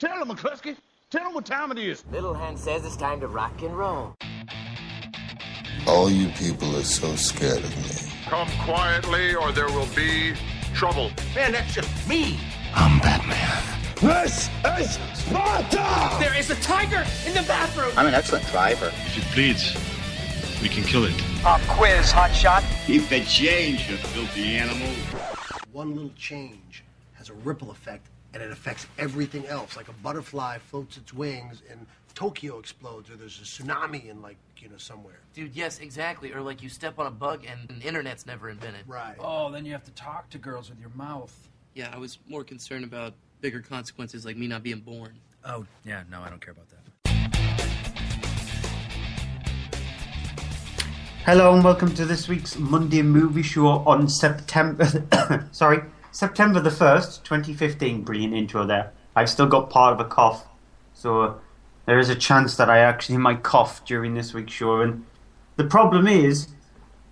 Tell him, McCluskey. Tell him what time it is. Little Hand says it's time to rock and roll. All you people are so scared of me. Come quietly or there will be trouble. Man, that's just me. I'm Batman. This is Sparta! There is a tiger in the bathroom! I'm an excellent driver. If it bleeds, we can kill it. Pop quiz, hotshot. Keep the change, you filthy animal. One little change has a ripple effect, and it affects everything else. Like a butterfly floats its wings, and Tokyo explodes, or there's a tsunami in, somewhere. Dude, yes, exactly. Or like you step on a bug and the internet's never invented. Right. Oh, then you have to talk to girls with your mouth. Yeah, I was more concerned about bigger consequences like me not being born. Oh, yeah, no, I don't care about that. Hello and welcome to this week's Monday Movie Show on September the 1st, 2015. Brilliant intro there. I've still got part of a cough, so there is a chance that I actually might cough during this week's show. And the problem is,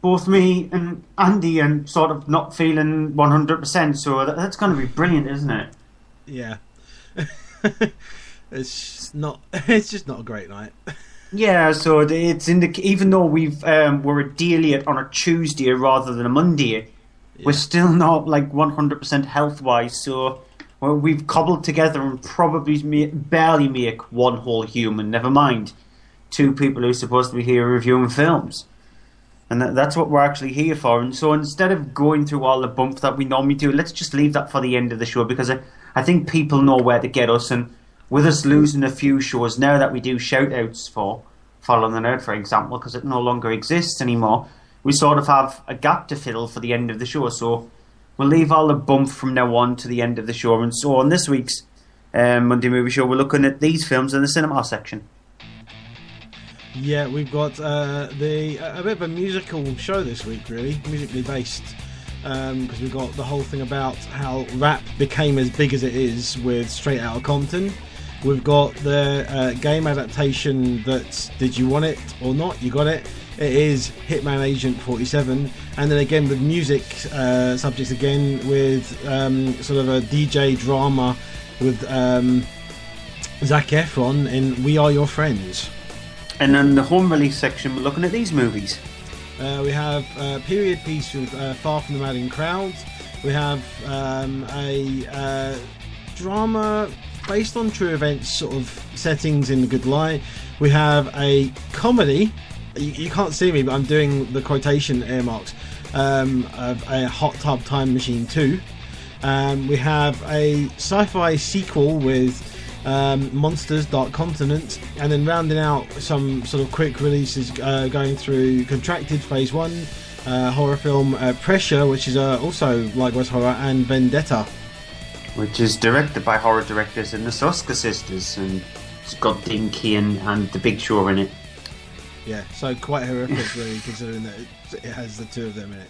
both me and Andy are sort of not feeling 100%, so that's going to be brilliant, isn't it? Yeah. It's just not a great night. Yeah, so it's even though we're a day late on a Tuesday rather than a Monday, we're still not like 100% health wise. So we've cobbled together and probably barely make one whole human. Never mind two people who are supposed to be here reviewing films, and that's what we're actually here for. And so instead of going through all the bump that we normally do, let's just leave that for the end of the show, because I think people know where to get us. And with us losing a few shows now that we do shout-outs for Follow the Nerd, for example, because it no longer exists anymore, we sort of have a gap to fill for the end of the show. So we'll leave all the bump from now on to the end of the show. And so on this week's Monday Movie Show, we're looking at these films in the cinema section. Yeah, we've got a bit of a musical show this week, really, musically based. Because we've got the whole thing about how rap became as big as it is with Straight Outta Compton. We've got the game adaptation that Did You Want It or Not? You got it. It is Hitman Agent 47. And then again with music subjects again with sort of a DJ drama with Zac Efron in We Are Your Friends. And then the home release section, we're looking at these movies. We have a period piece with Far From the Madding Crowd. We have a drama based on true events sort of settings in The Good Lie. We have a comedy, you can't see me but I'm doing the quotation earmarks, of a Hot Tub Time Machine 2. We have a sci-fi sequel with Monsters Dark Continent, and then rounding out some sort of quick releases going through Contracted Phase 1, horror film Pressure, which is also likewise horror, and Vendetta, which is directed by horror directors in the Soska Sisters, and it's got Dean Cain and The Big Show in it. Yeah, so quite horrific really, considering that it has the two of them in it.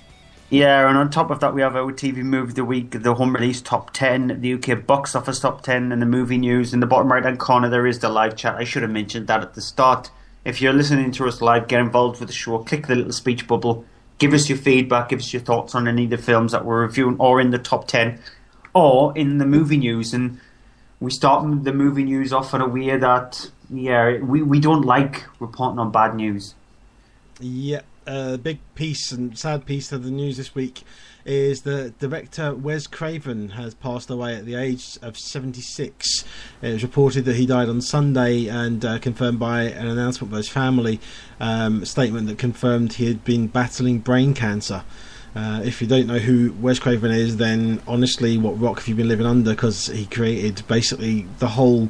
Yeah, and on top of that we have our TV Movie of the Week, the home release top 10, the UK box office top 10, and the movie news. In the bottom right hand corner there is the live chat. I should have mentioned that at the start. If you're listening to us live, get involved with the show, click the little speech bubble, give us your feedback, give us your thoughts on any of the films that we're reviewing, or in the top 10, or in the movie news. And we start the movie news off in a way that, we don't like reporting on bad news. Yeah. Big piece and sad piece of the news this week is that director Wes Craven has passed away at the age of 76. It was reported that he died on Sunday, and confirmed by an announcement by his family, a statement that confirmed he had been battling brain cancer. If you don't know who Wes Craven is, then honestly, what rock have you been living under? Because he created basically the whole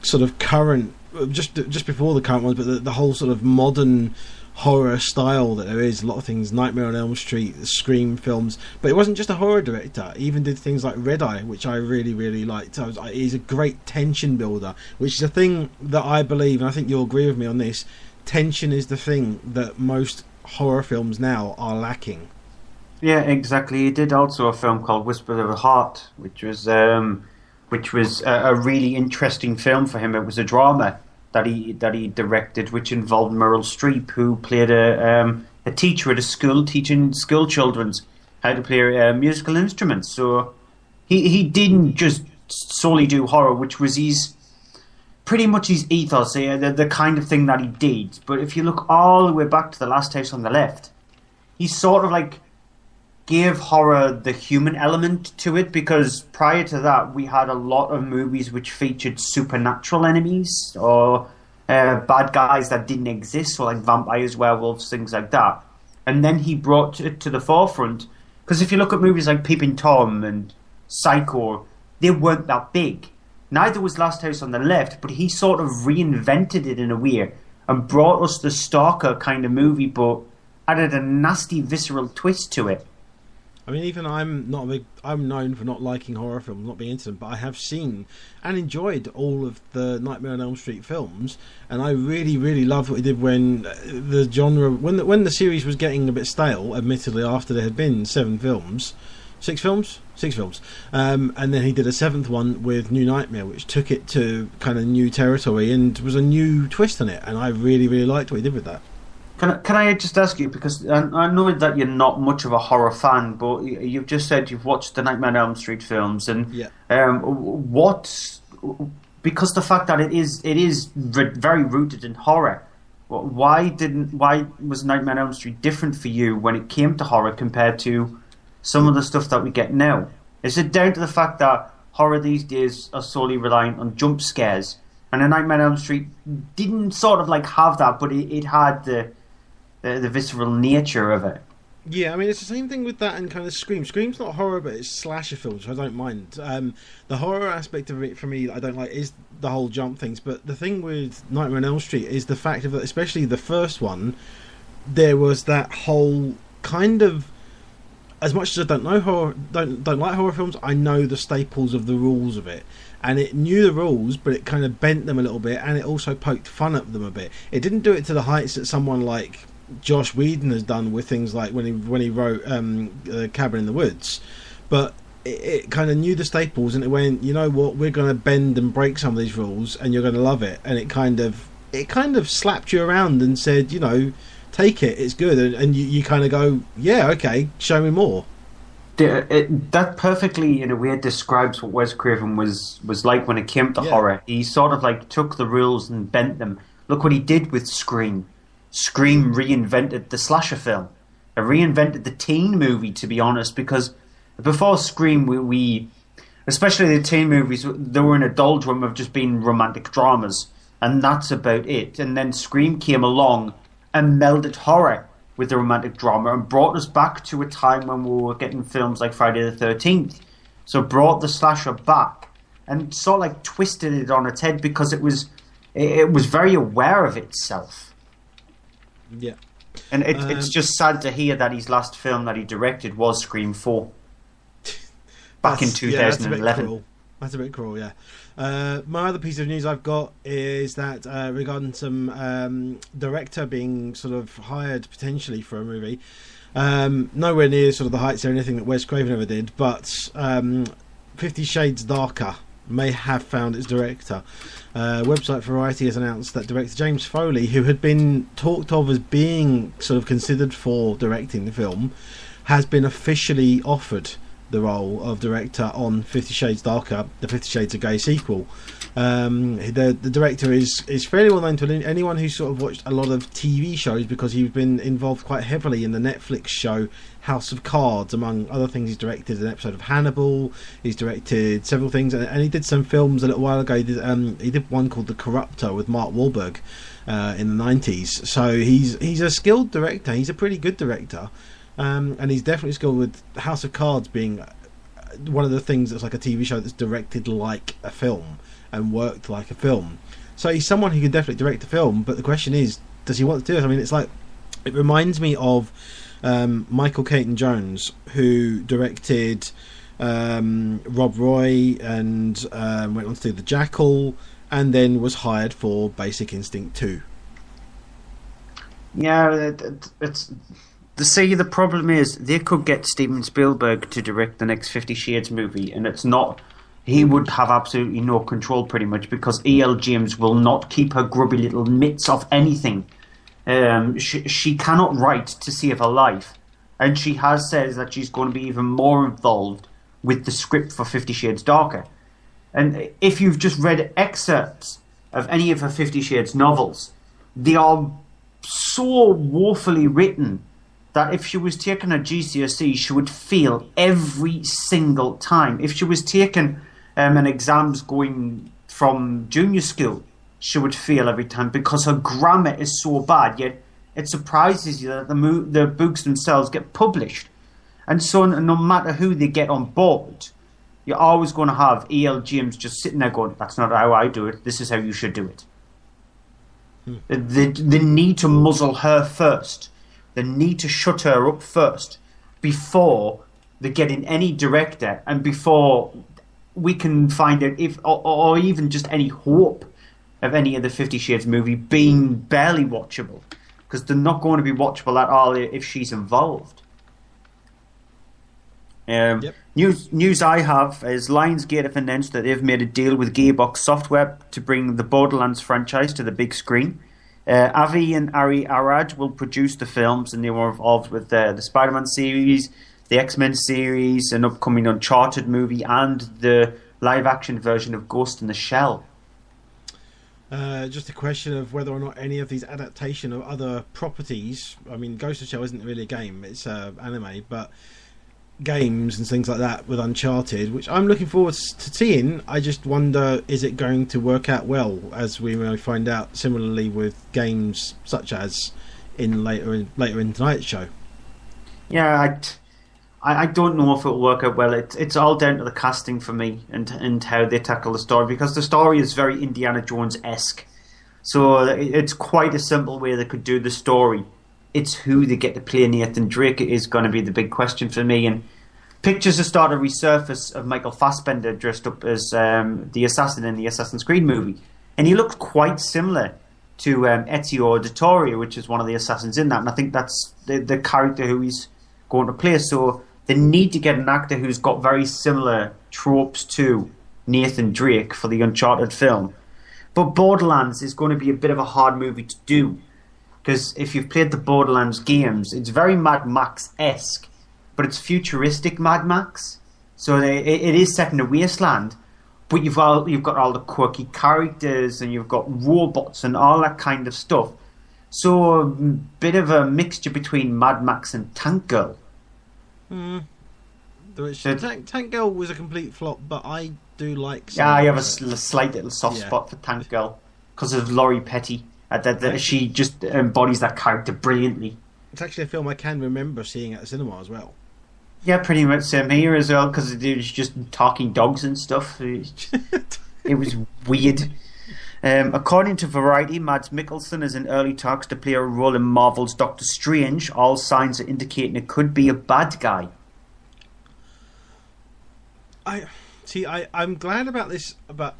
sort of current, just before the current ones, but the whole sort of modern horror style that there is. A lot of things, Nightmare on Elm Street, Scream films, but it wasn't just a horror director. He even did things like Red Eye, which I really, really liked. He's a great tension builder, which is a thing that I believe, and I think you'll agree with me on this, tension is the thing that most horror films now are lacking. Yeah, exactly. He did also a film called Whisper of the Heart, which was a really interesting film for him. It was a drama that he directed, which involved Meryl Streep, who played a teacher at a school teaching school children how to play musical instruments. So he didn't just solely do horror, which was his pretty much his ethos, the kind of thing that he did. But if you look all the way back to The Last House on the Left, he sort of like gave horror the human element to it, because prior to that we had a lot of movies which featured supernatural enemies or bad guys that didn't exist, so like vampires, werewolves, things like that. And then he brought it to the forefront, because if you look at movies like Peeping Tom and Psycho, they weren't that big. Neither was Last House on the Left, but he sort of reinvented it in a way and brought us the Stalker kind of movie, but added a nasty, visceral twist to it. I mean, even I'm known for not liking horror films, not being into them, but I have seen and enjoyed all of the Nightmare on Elm Street films, and I really, really loved what he did when the genre, when the series was getting a bit stale, admittedly, after there had been 6 films, and then he did a 7th one with New Nightmare, which took it to kind of new territory and was a new twist on it, and I really, really liked what he did with that. Can I just ask you, because I know that you're not much of a horror fan, but you've just said you've watched the Nightmare on Elm Street films, and because the fact that it is very rooted in horror, why was Nightmare on Elm Street different for you when it came to horror compared to some of the stuff that we get now? Is it down to the fact that horror these days are solely reliant on jump scares, and A Nightmare on Elm Street didn't sort of like have that, but it had the visceral nature of it? Yeah, I mean, it's the same thing with that and kind of Scream. Scream's not horror, but it's slasher films, which I don't mind. The horror aspect of it, for me, I don't like, is the whole jump things. But the thing with Nightmare on Elm Street is the fact of that, especially the first one, there was that whole kind of, as much as I don't know horror, don't like horror films, I know the staples of the rules of it. And it knew the rules, but it kind of bent them a little bit, and it also poked fun at them a bit. It didn't do it to the heights that someone like Josh Whedon has done with things like when he wrote Cabin in the Woods, but it kind of knew the staples, and it went, you know what, we're going to bend and break some of these rules, and you're going to love it. And it kind of slapped you around and said, you know, take it, it's good, and you kind of go, yeah, okay, show me more. That perfectly, in a way, describes what Wes Craven was like when it came to horror. He sort of like took the rules and bent them. Look what he did with Scream. Scream reinvented the slasher film. It reinvented the teen movie, to be honest, because before Scream, we especially the teen movies, they were in a doldrum of just being romantic dramas, and that's about it. And then Scream came along and melded horror with the romantic drama and brought us back to a time when we were getting films like Friday the 13th. So brought the slasher back and sort of like twisted it on its head, because it was very aware of itself. Yeah. And it's just sad to hear that his last film that he directed was Scream 4 back in 2011. That's a bit cruel, yeah. My other piece of news I've got is that regarding some director being sort of hired potentially for a movie, nowhere near sort of the heights or anything that Wes Craven ever did, but 50 Shades Darker may have found its director. Website Variety has announced that director James Foley, who had been talked of as being sort of considered for directing the film, has been officially offered the role of director on 50 Shades Darker, the 50 Shades of Grey sequel. The director is fairly well known to anyone who's sort of watched a lot of TV shows, because he's been involved quite heavily in the Netflix show House of Cards, among other things. He's directed an episode of Hannibal, he's directed several things, and he did some films a little while ago. He did one called The Corruptor with Mark Wahlberg in the 90s. So he's a skilled director, he's a pretty good director. And he's definitely skilled with House of Cards being one of the things that's like a TV show that's directed like a film and worked like a film. So he's someone who can definitely direct a film, but the question is, does he want to do it? I mean, it reminds me of Michael Caton Jones, who directed Rob Roy and went on to do The Jackal, and then was hired for Basic Instinct 2. Yeah, it's... The problem is they could get Steven Spielberg to direct the next 50 Shades movie, and it's not. He would have absolutely no control, pretty much, because E.L. James will not keep her grubby little mitts off anything. She cannot write to save her life, and she has said that she's going to be even more involved with the script for 50 Shades Darker. And if you've just read excerpts of any of her 50 Shades novels. They are so woefully written that if she was taking her GCSE, she would fail every single time. If she was taking an exams going from junior school, she would fail every time because her grammar is so bad. Yet it surprises you that the books themselves get published. And so no matter who they get on board, you're always going to have E.L. James just sitting there going, that's not how I do it, this is how you should do it. They need to muzzle her first. They need to shut her up first before they get in any director and before we can find out if, or even just any hope of any of the 50 Shades movie being barely watchable. Because they're not going to be watchable at all if she's involved. News I have is Lionsgate have announced that they've made a deal with Gearbox Software to bring the Borderlands franchise to the big screen. Avi and Ari Arad will produce the films, and they were involved with the Spider-Man series, the X-Men series, an upcoming Uncharted movie, and the live-action version of Ghost in the Shell. Just a question of whether or not any of these adaptation of other properties, I mean, Ghost in the Shell isn't really a game, it's anime, but games and things like that with Uncharted, which I'm looking forward to seeing. I just wonder, is it going to work out well, as we may find out similarly with games such as later in tonight's show. Yeah, I don't know if it'll work out well. It's all down to the casting for me and how they tackle the story, because the story is very Indiana Jones-esque. So it's quite a simple way they could do the story. It's who they get to play Nathan Drake is going to be the big question for me. And pictures have started to resurface of Michael Fassbender dressed up as the assassin in the Assassin's Creed movie. And he looked quite similar to Ezio Auditore, which is one of the assassins in that. And I think that's the character who he's going to play. So they need to get an actor who's got very similar tropes to Nathan Drake for the Uncharted film. But Borderlands is going to be a bit of a hard movie to do. Because if you've played the Borderlands games, it's very Mad Max-esque, but it's futuristic Mad Max. So it is set in a wasteland, but you've got all the quirky characters and you've got robots and all that kind of stuff. So a bit of a mixture between Mad Max and Tank Girl. Tank Girl was a complete flop, but I do like. Yeah, I have a slight little soft spot for Tank Girl because of Laurie Petty. She just embodies that character brilliantly. It's actually a film I can remember seeing at the cinema as well. Yeah, pretty much same here as well, because it was just talking dogs and stuff. It was weird. According to Variety, Mads Mikkelsen is in early talks to play a role in Marvel's Doctor Strange. All signs are indicating it could be a bad guy. I'm glad about this, but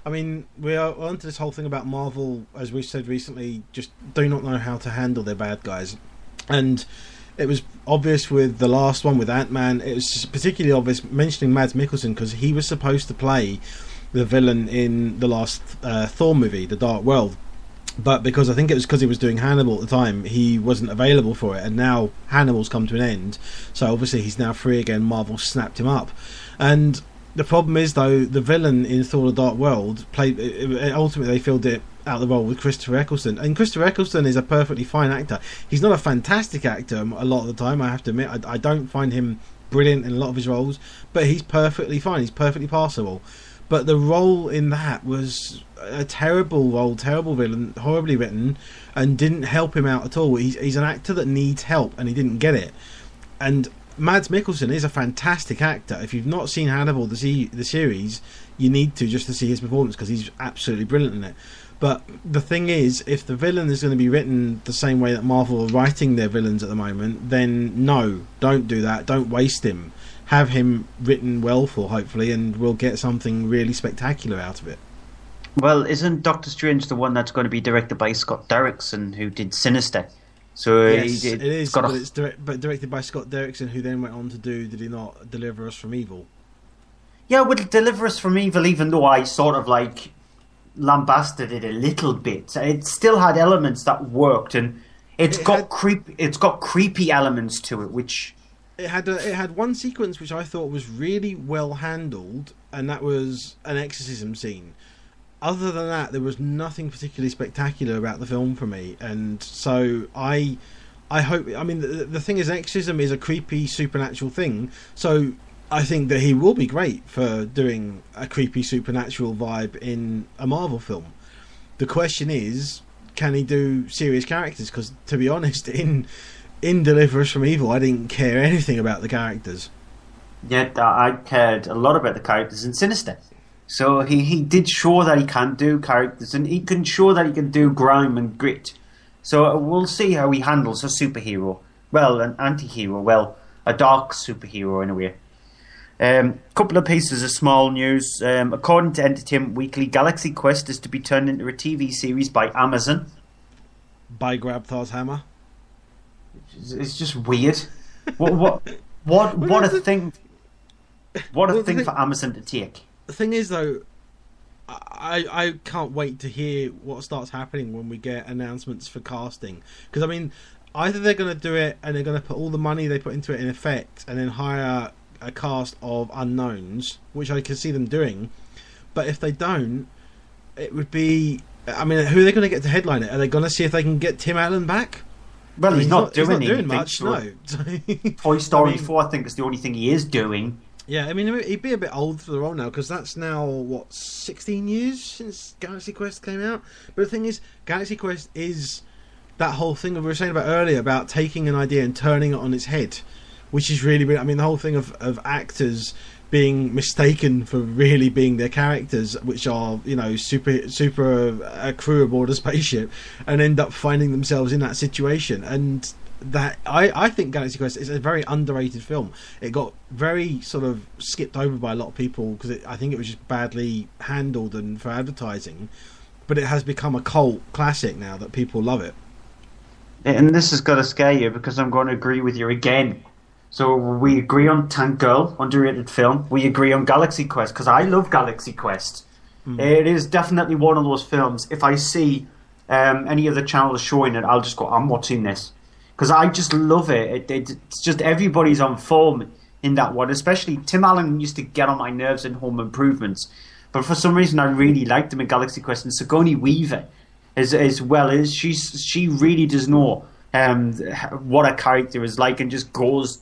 I mean, we are onto this whole thing about Marvel, as we said recently, just do not know how to handle their bad guys. And it was obvious with the last one, with Ant-Man. It was particularly obvious mentioning Mads Mikkelsen, because he was supposed to play the villain in the last Thor movie, The Dark World. But because I think it was because he was doing Hannibal at the time, he wasn't available for it. And now Hannibal's come to an end, so obviously he's now free again. Marvel snapped him up. And the problem is, though, the villain in Thor: The Dark World ultimately they filled it out the role with Christopher Eccleston, and Christopher Eccleston is a perfectly fine actor. He's not a fantastic actor a lot of the time, I have to admit. I don't find him brilliant in a lot of his roles, but he's perfectly fine. He's perfectly passable. But the role in that was a terrible role, terrible villain, horribly written, and didn't help him out at all. He's an actor that needs help, and he didn't get it. And Mads Mikkelsen is a fantastic actor. If you've not seen Hannibal, the series, you need to, just to see his performance, because he's absolutely brilliant in it. But the thing is, if the villain is going to be written the same way that Marvel are writing their villains at the moment, then no, don't do that. Don't waste him. Have him written well for, hopefully, and we'll get something really spectacular out of it. Well, isn't Doctor Strange the one that's going to be directed by Scott Derrickson, who did Sinister? So yes, it is, but it's directed by Scott Derrickson, who then went on to do, did he not, Deliver Us from Evil? Yeah, well, Deliver Us from Evil, even though I sort of like lambasted it a little bit, it still had elements that worked, and it's got creepy elements to it, which it had one sequence which I thought was really well handled, and that was an exorcism scene. other than that, there was nothing particularly spectacular about the film for me, and so I hope. I mean, the thing is, exorcism is a creepy supernatural thing, so I think that he will be great for doing a creepy supernatural vibe in a Marvel film. The question is, can he do serious characters? Because to be honest, in Deliver Us from Evil, I didn't care anything about the characters. Yet I cared a lot about the characters in Sinister. So he did show that he can do characters, and he can show that he can do grime and grit. So we'll see how he handles a superhero. Well, an anti-hero. Well, a dark superhero in a way. Couple of pieces of small news. According to Entertainment Weekly, Galaxy Quest is to be turned into a TV series by Amazon. By Grabthar's hammer. It's just weird. What a thing! What a thing for Amazon to take. The thing is, though, I can't wait to hear what starts happening when we get announcements for casting. Because, I mean, either they're going to do it and they're going to put all the money they put into it in effect and then hire a cast of unknowns, which I can see them doing. But if they don't, it would be... I mean, who are they going to get to headline it? Are they going to see if they can get Tim Allen back? Well, he's not doing much, so. No. Toy Story 4, I think, is the only thing he is doing. Yeah, I mean, he'd be a bit old for the role now, because that's now, 16 years since Galaxy Quest came out? But the thing is, Galaxy Quest is that whole thing that we were saying about earlier, about taking an idea and turning it on its head, which is really, I mean, the whole thing of actors being mistaken for really being their characters, which are, you know, super a crew aboard a spaceship, and end up finding themselves in that situation. And that I think Galaxy Quest is a very underrated film. It got very sort of skipped over by a lot of people because I think it was just badly handled and for advertising, but it has become a cult classic now that people love it. And this has got to scare you, because I'm going to agree with you again. So we agree on Tank Girl, underrated film. We agree on Galaxy Quest, because I love Galaxy Quest. It is definitely one of those films. If I see any of the channels showing it, I'll just go, I'm watching this. Because I just love it. It's just everybody's on form in that one. Especially Tim Allen used to get on my nerves in Home Improvements. But for some reason I really liked him in Galaxy Quest. And Sigourney Weaver, as well as she really does know what a character is like, and just goes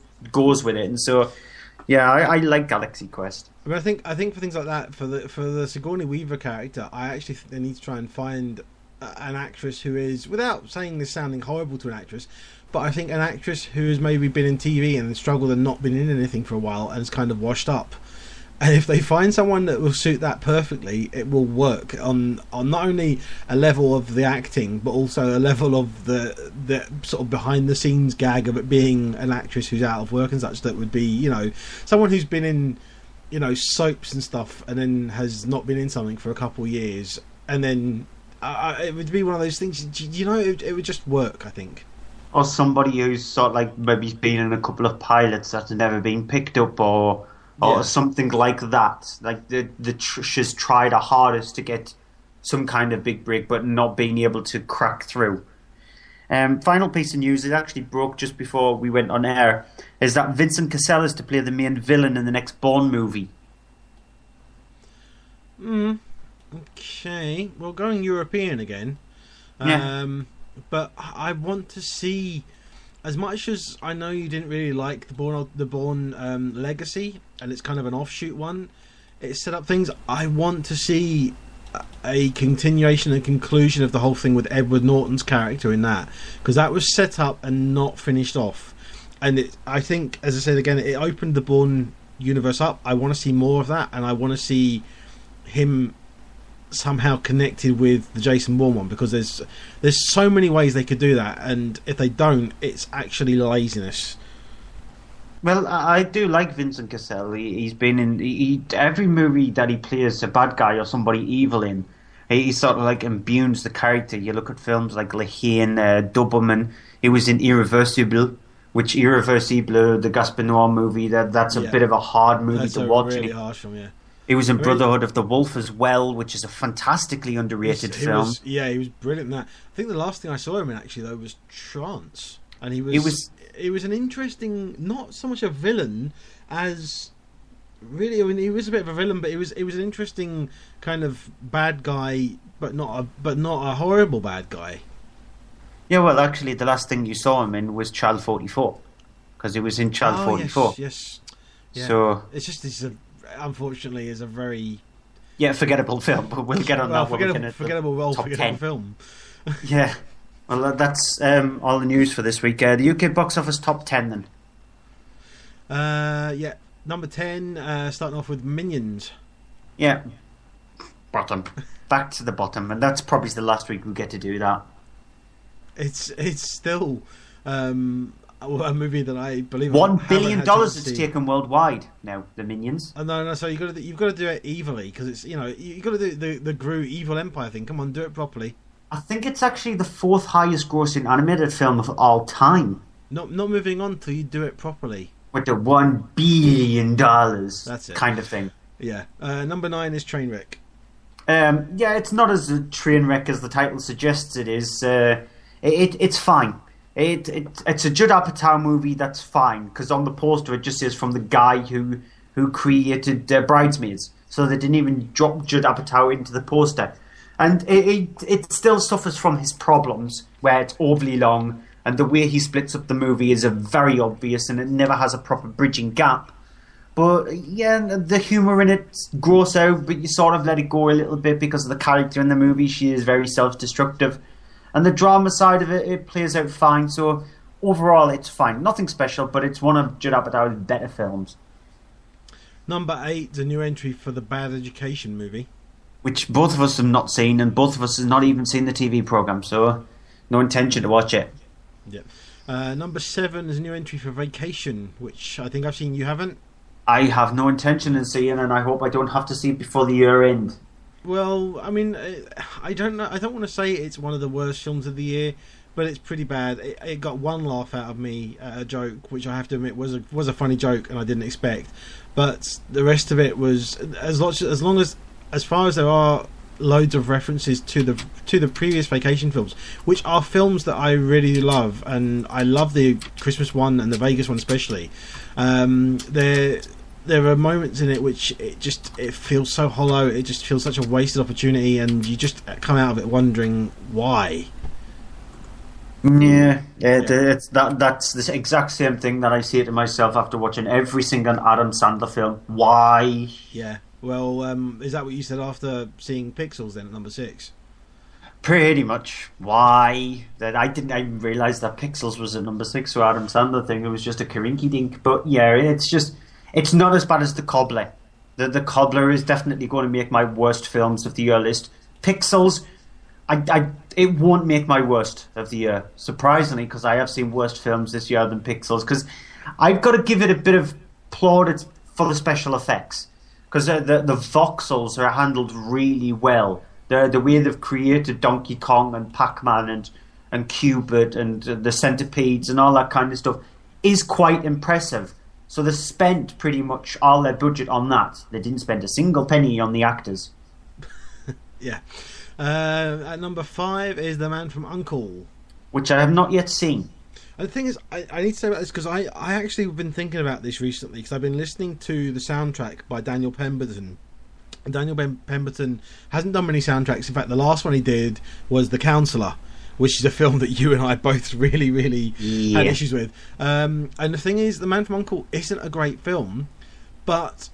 with it. And so, yeah, I like Galaxy Quest. I mean, I think for things like that, for the Sigourney Weaver character, I actually think they need to try and find an actress who is, without saying this sounding horrible to an actress, but I think an actress who has maybe been in TV and struggled and not been in anything for a while and is kind of washed up. And if they find someone that will suit that perfectly, it will work on not only a level of the acting, but also a level of the sort of behind the scenes gag of it being an actress who's out of work and such. That would be, you know, someone who's been in, you know, soaps and stuff, and then has not been in something for a couple of years, and then it would be one of those things. You know, it would just work, I think. Or somebody who's sort of like maybe been in a couple of pilots that's never been picked up, or something like that. Like she's tried her hardest to get some kind of big break, but not being able to crack through. Final piece of news, it actually broke just before we went on air, is that Vincent Cassel is to play the main villain in the next Bourne movie. Okay, well, going European again. Yeah. But I want to see, as much as I know you didn't really like the Bourne Legacy, and it's kind of an offshoot one, it set up things. I want to see a continuation and conclusion of the whole thing with Edward Norton's character in that, because that was set up and not finished off. And I think, as I said again, it opened the Bourne universe up. I want to see more of that, and I want to see him somehow connected with the Jason Bourne one, because there's so many ways they could do that, and if they don't, it's actually laziness. Well, I do like Vincent Cassel. He's been in every movie that he plays a bad guy or somebody evil in. He sort of like imbues the character. You look at films like Le Chien, Doberman. He was in Irreversible, the Gaspar Noé movie. That's a bit of a hard movie to watch. Really harsh film, yeah. He was in Brotherhood of the Wolf as well, which is a fantastically underrated film. He was brilliant in that. I think the last thing I saw him in, actually, though, was Trance. And he was an interesting, not so much a villain as really, I mean, he was a bit of a villain, but he was an interesting kind of bad guy, but not a horrible bad guy. Yeah, well, actually, the last thing you saw him in was Child 44, because he was in Child 44. Yes. Yeah. So it's just unfortunately is a very forgettable film. But we'll get on that. Forgettable top 10 film. Yeah. Well, that's all the news for this week. The UK box office top 10 then. Yeah. Number 10, starting off with Minions. Yeah. Bottom. Back to the bottom, and that's probably the last week we get to do that. It's still a movie that I believe $1 billion it's taken worldwide now. The Minions. No. So you've got to do it evilly, because it's you've got to do the Gru evil empire thing. Come on, do it properly. I think it's actually the 4th highest grossing animated film of all time. Not moving on till you do it properly. With the $1 billion. That's it. Kind of thing. Yeah. Number 9 is Trainwreck. Yeah, it's not as a train wreck as the title suggests it is. It's fine. It's a Judd Apatow movie that's fine, because on the poster it just says from the guy who created Bridesmaids. So they didn't even drop Judd Apatow into the poster. And it still suffers from his problems, where it's overly long, and the way he splits up the movie is very obvious, and it never has a proper bridging gap. But yeah, the humour in it's gross out, but you sort of let it go a little bit because of the character in the movie. She is very self-destructive. And the drama side of it plays out fine. So overall, it's fine. Nothing special, but it's one of Judd Apatow's better films. Number 8, the new entry for the Bad Education movie. Which both of us have not seen, and both of us have not even seen the TV programme, so no intention to watch it. Yeah. Number 7 is a new entry for Vacation, which I think I've seen. You haven't? I have no intention in seeing, and I hope I don't have to see it before the year end. Well, I mean, I don't know. I don't want to say it's one of the worst films of the year, but it's pretty bad. It got one laugh out of me at a joke, which I have to admit was a funny joke, and I didn't expect. But the rest of it was as far as there are loads of references to the previous Vacation films, which are films that I really love, and I love the Christmas one and the Vegas one especially. There are moments in it which it feels so hollow. It just feels such a wasted opportunity, and you just come out of it wondering why. Yeah, that's the exact same thing that I say to myself after watching every single Adam Sandler film. Why? Yeah. Well, is that what you said after seeing Pixels then at number 6? Pretty much. Why? That I didn't even realise that Pixels was at number 6 for Adam Sandler thing. It was just a Karinky Dink. But yeah, it's not as bad as The Cobbler. The Cobbler is definitely going to make my worst films of the year list. Pixels, it won't make my worst of the year, surprisingly, because I have seen worst films this year than Pixels. Because I've got to give it a bit of plaudits for the special effects. Because the voxels are handled really well. The way they've created Donkey Kong and Pac-Man and Cubert and the centipedes and all that kind of stuff is quite impressive. So they spent pretty much all their budget on that. They didn't spend a single penny on the actors. Yeah. At number 5 is The Man from U.N.C.L.E., which I have not yet seen. And the thing is, I need to say about this because I actually have been thinking about this recently because I've been listening to the soundtrack by Daniel Pemberton. And Daniel Pemberton hasn't done many soundtracks. In fact, the last one he did was The Counselor, which is a film that you and I both really, really had issues with. And the thing is, The Man from U.N.C.L.E. isn't a great film, but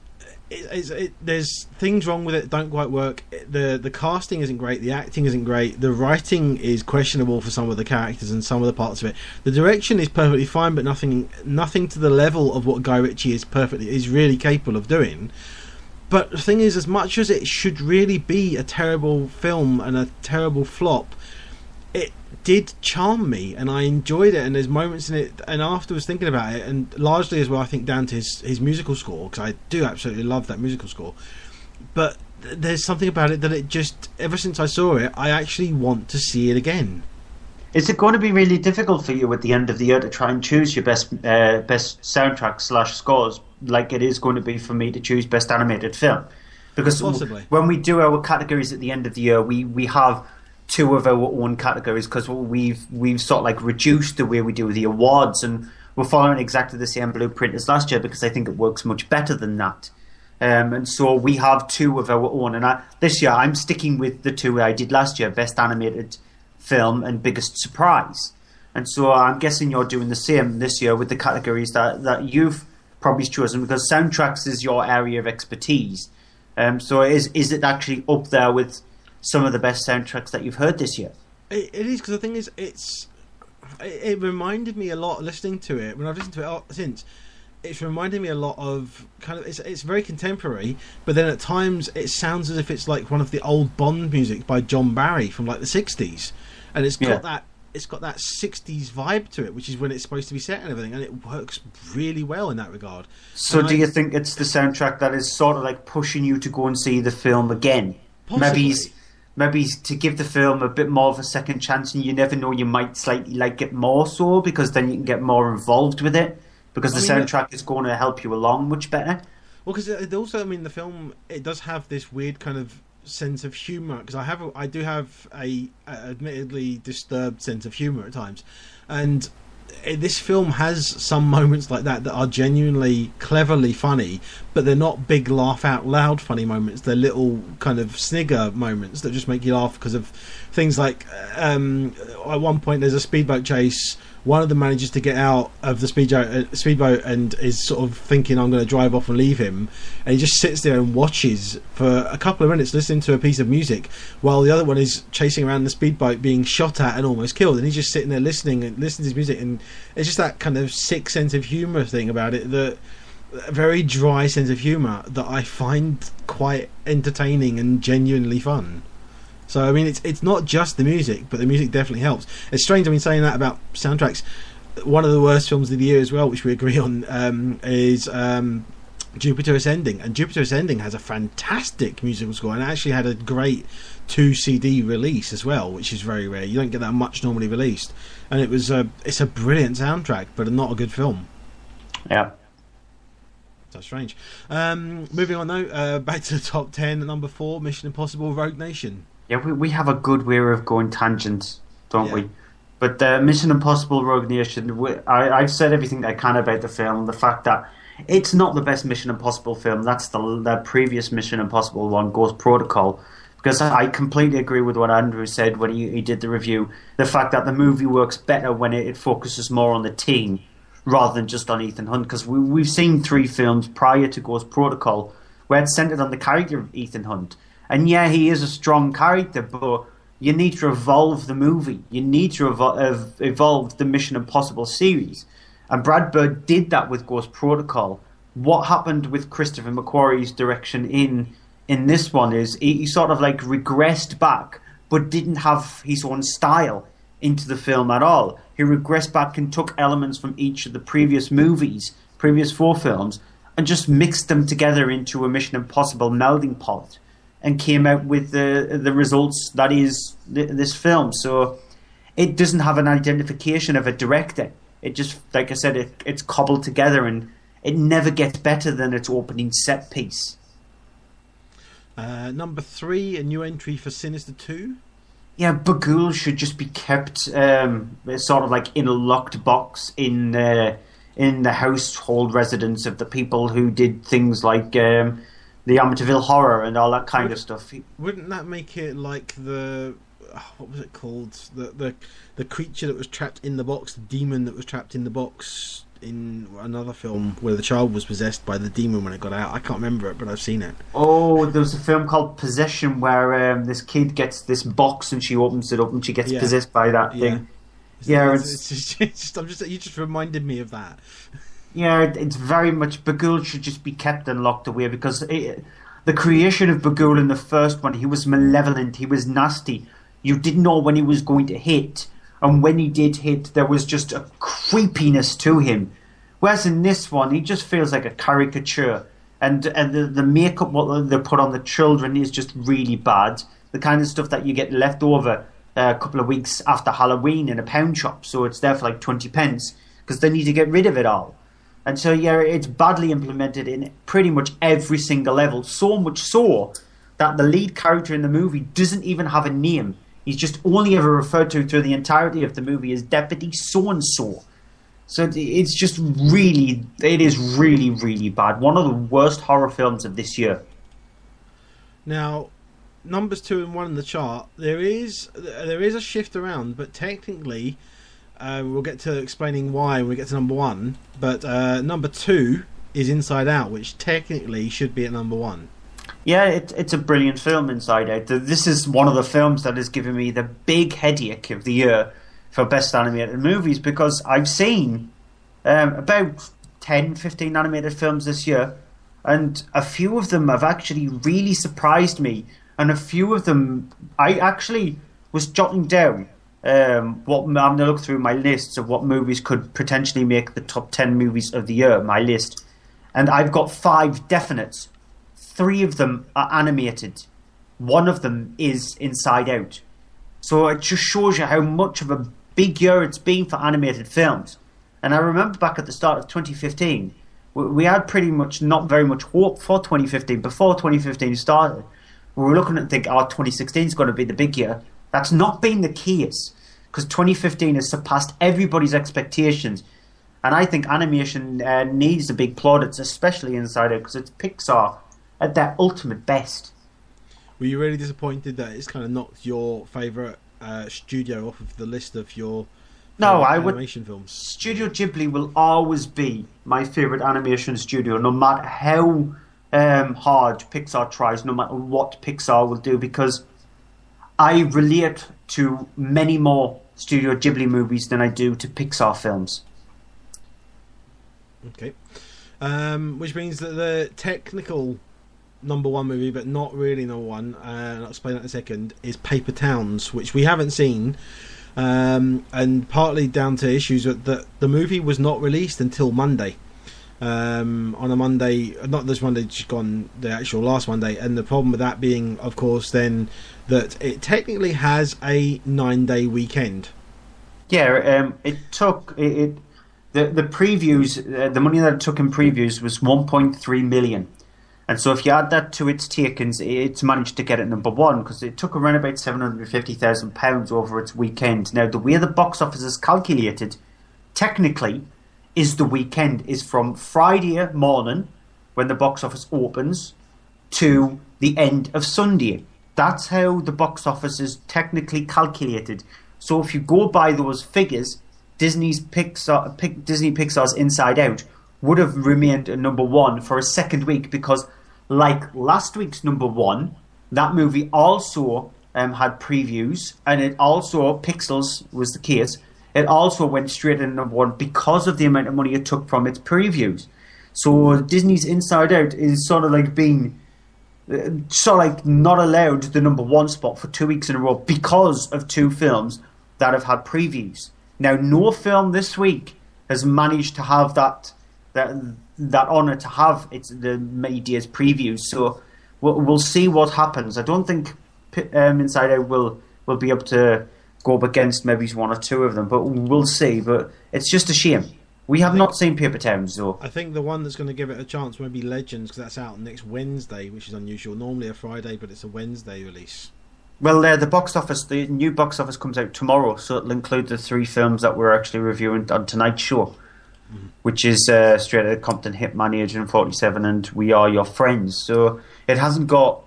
there's things wrong with it that don't quite work. The casting isn't great, the acting isn't great, the writing is questionable for some of the characters and some of the parts of it. The direction is perfectly fine, but nothing to the level of what Guy Ritchie is really capable of doing. But the thing is, as much as it should really be a terrible film and a terrible flop, it did charm me and I enjoyed it, and there's moments in it, and afterwards thinking about it, and largely as well I think down to his musical score, because I do absolutely love that musical score, but there's something about it that it just, ever since I saw it, I actually want to see it again. Is it going to be really difficult for you at the end of the year to try and choose your best soundtrack / scores, like it is going to be for me to choose best animated film? Because possibly when we do our categories at the end of the year, we have two of our own categories because we've sort of like reduced the way we do the awards, and we're following exactly the same blueprint as last year because I think it works much better than that. And so we have two of our own. And this year, I'm sticking with the two I did last year, Best Animated Film and Biggest Surprise. And so I'm guessing you're doing the same this year with the categories that you've probably chosen, because soundtracks is your area of expertise. So is it actually up there with some of the best soundtracks that you've heard this year? It is, because the thing is, it reminded me a lot listening to it. When I've listened to it since, it's reminded me a lot of kind of it's very contemporary, but then at times it sounds as if it's like one of the old Bond music by John Barry from like the 60s, and it's got that 60s vibe to it, which is when it's supposed to be set and everything, and it works really well in that regard. So do you think it's the soundtrack that is sort of like pushing you to go and see the film again? Possibly. Maybe to give the film a bit more of a second chance, and you never know, you might slightly like it more so, because then you can get more involved with it, because the soundtrack is going to help you along much better. Well, because it also, I mean, the film, it does have this weird kind of sense of humour, because I do have a admittedly disturbed sense of humour at times, and this film has some moments like that are genuinely cleverly funny, but they're not big laugh out loud funny moments. They're little kind of snigger moments that just make you laugh because of things like at one point there's a speedboat chase. One of them manages to get out of the speedboat and is sort of thinking, I'm going to drive off and leave him, and he just sits there and watches for a couple of minutes listening to a piece of music while the other one is chasing around the speedboat being shot at and almost killed, and he's just sitting there listening to his music. And it's just that kind of sick sense of humour thing about it, that a very dry sense of humour that I find quite entertaining and genuinely fun. So, I mean, it's not just the music, but the music definitely helps. It's strange, I mean, saying that about soundtracks. One of the worst films of the year as well, which we agree on, is Jupiter Ascending. And Jupiter Ascending has a fantastic musical score, and it actually had a great 2-CD release as well, which is very rare. You don't get that much normally released. And it's a brilliant soundtrack, but not a good film. Yeah. That's strange. Moving on, though, back to the top 10, at number 4, Mission Impossible Rogue Nation. Yeah, we have a good way of going tangents, don't we? But Mission Impossible Rogue Nation, I've said everything I can about the film. The fact that it's not the best Mission Impossible film. That's the previous Mission Impossible one, Ghost Protocol. Because I completely agree with what Andrew said when he did the review. The fact that the movie works better when it focuses more on the team rather than just on Ethan Hunt. Because we've seen 3 films prior to Ghost Protocol where it's centered on the character of Ethan Hunt. And yeah, he is a strong character, but you need to evolve the movie. You need to evolve the Mission Impossible series. And Brad Bird did that with Ghost Protocol. What happened with Christopher McQuarrie's direction in this one is he sort of like regressed back, but didn't have his own style into the film at all. He regressed back and took elements from each of the previous 4 films, and just mixed them together into a Mission Impossible melding pot, and came out with the results that is this film. So it doesn't have an identification of a director. It just, like I said, it's cobbled together, and it never gets better than its opening set piece. Number 3, a new entry for Sinister 2. Yeah, Bagul should just be kept sort of like in a locked box in the household residence of the people who did things like the Amityville Horror and all that kind of stuff. Wouldn't that make it like the what was it called? The creature that was trapped in the box, the demon that was trapped in the box in another film where the child was possessed by the demon when it got out. I can't remember it, but I've seen it. Oh, there was a film called Possession where this kid gets this box and she opens it up and she gets possessed by that thing. Yeah, it's just you just reminded me of that. Yeah, it's very much Bagul should just be kept and locked away, because the creation of Bagul in the first one, he was malevolent, he was nasty. You didn't know when he was going to hit, and when he did hit, there was just a creepiness to him. Whereas in this one, he just feels like a caricature, and the makeup what they put on the children is just really bad. The kind of stuff that you get left over a couple of weeks after Halloween in a pound shop, so it's there for like 20 pence, because they need to get rid of it all. And so, yeah, it's badly implemented in pretty much every single level. So much so that the lead character in the movie doesn't even have a name. He's just only ever referred to through the entirety of the movie as Deputy So-and-so. So it's just really, it is really, really bad. One of the worst horror films of this year. Now, numbers 2 and 1 in the chart, there is a shift around, but technically, we'll get to explaining why when we get to number 1. But number 2 is Inside Out, which technically should be at number 1. Yeah, it's a brilliant film, Inside Out. This is one of the films that has given me the big headache of the year for Best Animated Movies, because I've seen about 10, 15 animated films this year, and a few of them have actually really surprised me, and a few of them I actually was jotting down I'm going to look through my lists of what movies could potentially make the top 10 movies of the year, my list, and I've got 5 definites. 3 of them are animated. 1 of them is Inside Out. So it just shows you how much of a big year it's been for animated films. And I remember back at the start of 2015, we had pretty much not very much hope for 2015. Before 2015 started, we were looking at thinking, 2016 is going to be the big year. That's not been the case, because 2015 has surpassed everybody's expectations. And I think animation needs a big plaudits, especially Inside Out, because it's Pixar at their ultimate best. Were you really disappointed that it's kind of knocked your favourite studio off of the list of your animation films? Studio Ghibli will always be my favourite animation studio, no matter how hard Pixar tries, no matter what Pixar will do, because I relate to many more Studio Ghibli movies than I do to Pixar films. Okay. Which means that the technical number 1 movie, but not really number 1, and I'll explain that in a second, is Paper Towns, which we haven't seen, and partly down to issues that the movie was not released until Monday. On a Monday, not this Monday, just gone, the actual last Monday, and the problem with that being, of course, then that it technically has a 9-day weekend. Yeah, it took the previews, the money that it took in previews was 1.3 million, and so if you add that to its takings, it's managed to get it number 1, because it took around about £750,000 over its weekend. Now, the way the box office is calculated, technically, is the weekend is from Friday morning, when the box office opens, to the end of Sunday. That's how the box office is technically calculated. So if you go by those figures, Disney Pixar's Inside Out would have remained at number 1 for a second week, because like last week's number 1, that movie also had previews, and it also, Pixels was the case, it also went straight in number 1 because of the amount of money it took from its previews. So Disney's Inside Out is sort of like being not allowed the number 1 spot for 2 weeks in a row because of 2 films that have had previews. Now, no film this week has managed to have that honour to have the media's previews. So we'll see what happens. I don't think Inside Out will be able to go up against maybe 1 or 2 of them, but we'll see. But it's just a shame. We have not seen Paper Towns, though. I think the one that's going to give it a chance may be Legends, because that's out next Wednesday, which is unusual. Normally a Friday, but it's a Wednesday release. Well, the new box office comes out tomorrow, so it'll include the 3 films that we're actually reviewing on tonight's show, which is Straight Outta Compton, Hitman, Agent 47, and We Are Your Friends. So it hasn't got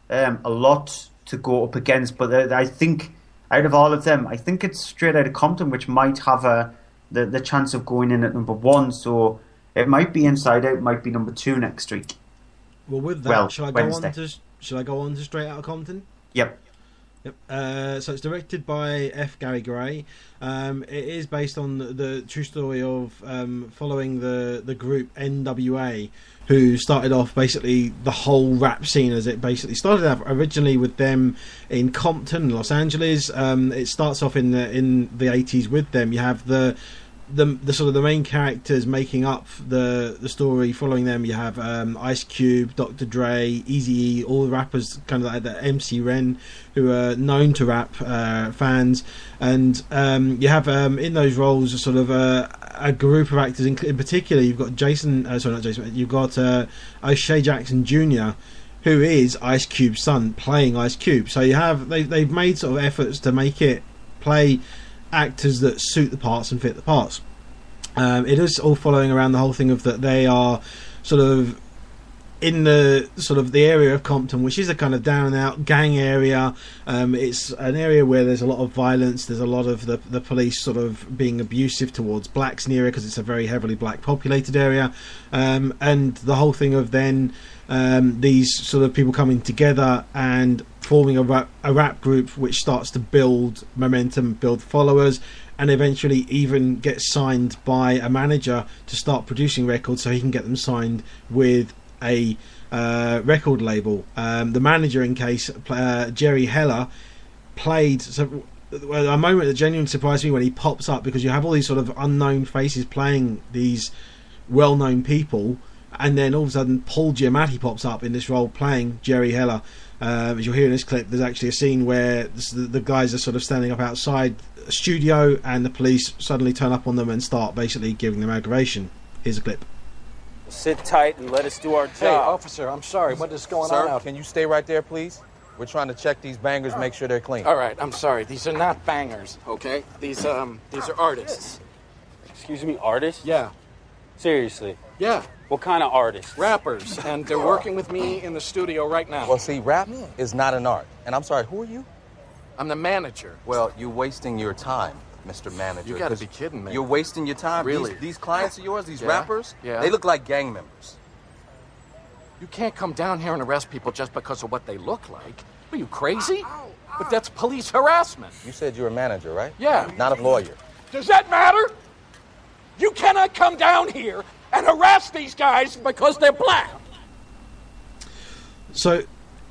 a lot to go up against, but I think out of all of them, I think it's Straight Outta Compton which might have the chance of going in at number 1. So it might be Inside Out, might be number 2 next week. Well, with that, shall I go on to Straight Outta Compton? Yep. So it's directed by F. Gary Gray. It is based on the true story of following the group NWA, who started off basically the whole rap scene, as it basically started out originally with them in Compton, Los Angeles. It starts off in the 80s with them. You have the sort of the main characters making up the story following them. You have Ice Cube, Dr. Dre, Eazy-E, all the rappers, kind of like the MC Ren, who are known to rap fans, and you have in those roles a sort of a group of actors. In particular, you've got you've got O'Shea Jackson Jr., who is Ice Cube's son, playing Ice Cube. So you have they've made sort of efforts to make it play actors that suit the parts and fit the parts. It is all following around the whole thing of that they are sort of in the sort of the area of Compton, which is a kind of down and out gang area. It's an area where there's a lot of violence. There's a lot of the police sort of being abusive towards blacks in the area because it's a very heavily black populated area. And the whole thing of then these sort of people coming together and forming a rap group which starts to build momentum, build followers, and eventually even get signed by a manager to start producing records so he can get them signed with a record label. The manager, in case, Jerry Heller, played a moment that genuinely surprised me when he pops up, because you have all these sort of unknown faces playing these well-known people, and then all of a sudden Paul Giamatti pops up in this role playing Jerry Heller. As you'll hear in this clip, there's actually a scene where the guys are sort of standing up outside a studio and the police suddenly turn up on them and start basically giving them aggravation. Here's a clip. Sit tight and let us do our job. Hey, officer, I'm sorry. What is going on out? Can you stay right there, please? We're trying to check these bangers, make sure they're clean. All right, I'm sorry. These are not bangers, okay? These are artists. Excuse me, artists? Yeah. Seriously? Yeah. What kind of artists? Rappers, and they're working with me in the studio right now. Well, see, rap is not an art. And I'm sorry, who are you? I'm the manager. Well, you're wasting your time, Mr. Manager. You gotta be kidding me. You're wasting your time. Really? These clients of yours, these Yeah? rappers, Yeah. they look like gang members. You can't come down here and arrest people just because of what they look like. Are you crazy? But that's police harassment. You said you're a manager, right? Yeah. Not a lawyer. Does that matter? You cannot come down here and harass these guys because they're black. So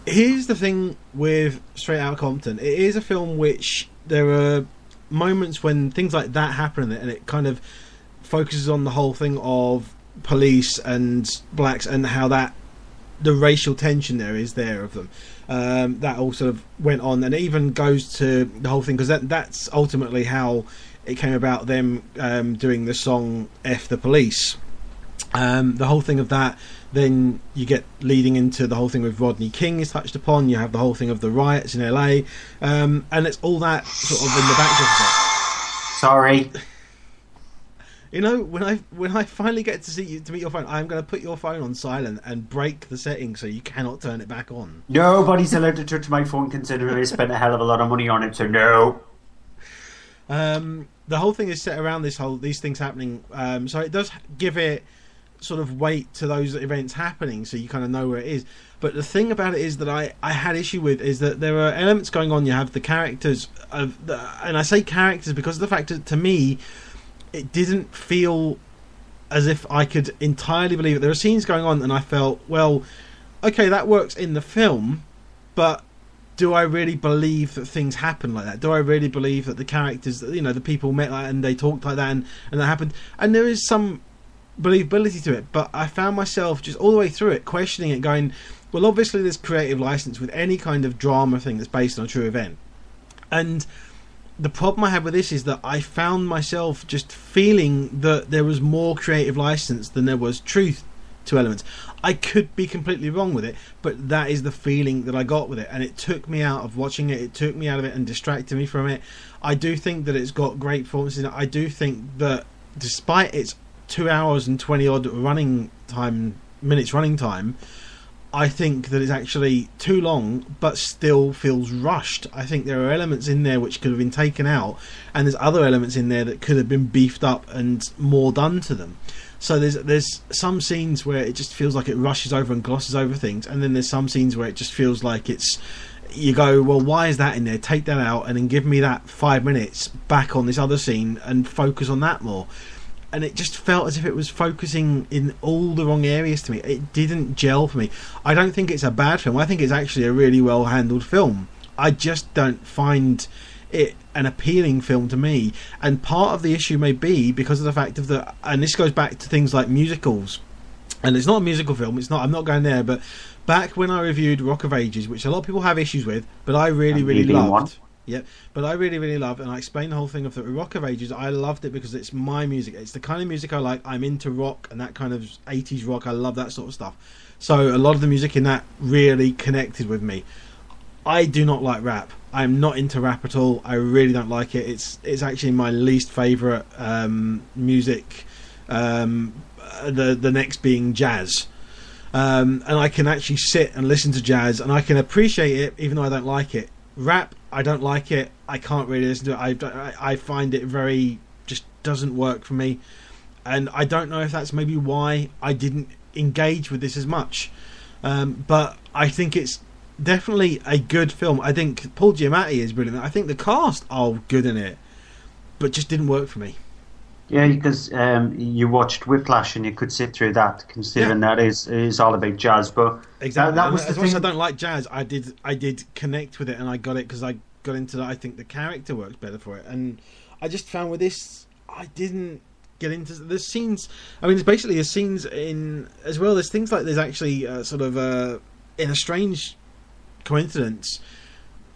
here's the thing with Straight Outta Compton. It is a film which there are moments when things like that happen, and it kind of focuses on the whole thing of police and blacks and how that the racial tension there of them. That all sort of went on, and it even goes to the whole thing, because that's ultimately how it came about, them doing the song F the Police. The whole thing of that, then you get leading into the whole thing with Rodney King is touched upon. You have the whole thing of the riots in LA, and it's all that sort of in the backdrop of it. Sorry. You know, when I finally get to meet your phone, I'm going to put your phone on silent and break the settings so you cannot turn it back on. Nobody's allowed to touch my phone, considering I spent a hell of a lot of money on it, so no. The whole thing is set around these things happening, so it does give it sort of weight to those events happening, so you kind of know where it is. But the thing about it is that I had issue with is that there are elements going on. You have the characters and I say characters because of the fact that, to me, it didn't feel as if I could entirely believe it. There are scenes going on and I felt, well, okay, that works in the film, but do I really believe that things happen like that? Do I really believe that the characters, the people met like that and they talked like that and that happened? And there is some believability to it, but I found myself just all the way through it questioning it, going, well, obviously there's creative license with any kind of drama thing that's based on a true event. And the problem I had with this is that I found myself just feeling that there was more creative license than there was truth to elements. I could be completely wrong with it, but that is the feeling that I got with it, and it took me out of watching it. It took me out of it and distracted me from it. I do think that it's got great performances in it. I do think that despite its 2 hours and 20 odd minutes running time, I think that it's actually too long, but still feels rushed. I think there are elements in there which could have been taken out, and there's other elements in there that could have been beefed up and more done to them. So there's some scenes where it just feels like it rushes over and glosses over things, and then there's some scenes where it just feels like you go, well, why is that in there? Take that out and then give me that 5 minutes back on this other scene and focus on that more. And it just felt as if it was focusing in all the wrong areas to me. It didn't gel for me. I don't think it's a bad film. I think it's actually a really well handled film. I just don't find it an appealing film to me. And part of the issue may be because of the fact of and this goes back to things like musicals. And it's not a musical film. I'm not going there. But back when I reviewed Rock of Ages, which a lot of people have issues with, but I really loved. Yep, but I really love, and I explained the whole thing of the Rock of Ages. I loved it because it's my music. It's the kind of music I like. I'm into rock and that kind of 80s rock. I love that sort of stuff. So a lot of the music in that really connected with me. I do not like rap. I'm not into rap at all. I really don't like it. It's actually my least favourite music The next being jazz. And I can actually sit and listen to jazz, and I can appreciate it, even though I don't like it. Rap, I don't like it. I can't really listen to it. I find it just doesn't work for me. And I don't know if that's maybe why I didn't engage with this as much. But I think it's definitely a good film. I think Paul Giamatti is brilliant. I think the cast are good in it, but just didn't work for me. Yeah, because you watched Whiplash and you could sit through that, considering that is all about jazz. But exactly, that was as the much as thing. I don't like jazz, I did connect with it, and I got it because I got into that. I think the character works better for it, and I just found with this, I didn't get into the scenes. I mean, it's basically the scenes in as well. There's things like there's actually sort of in a strange coincidence.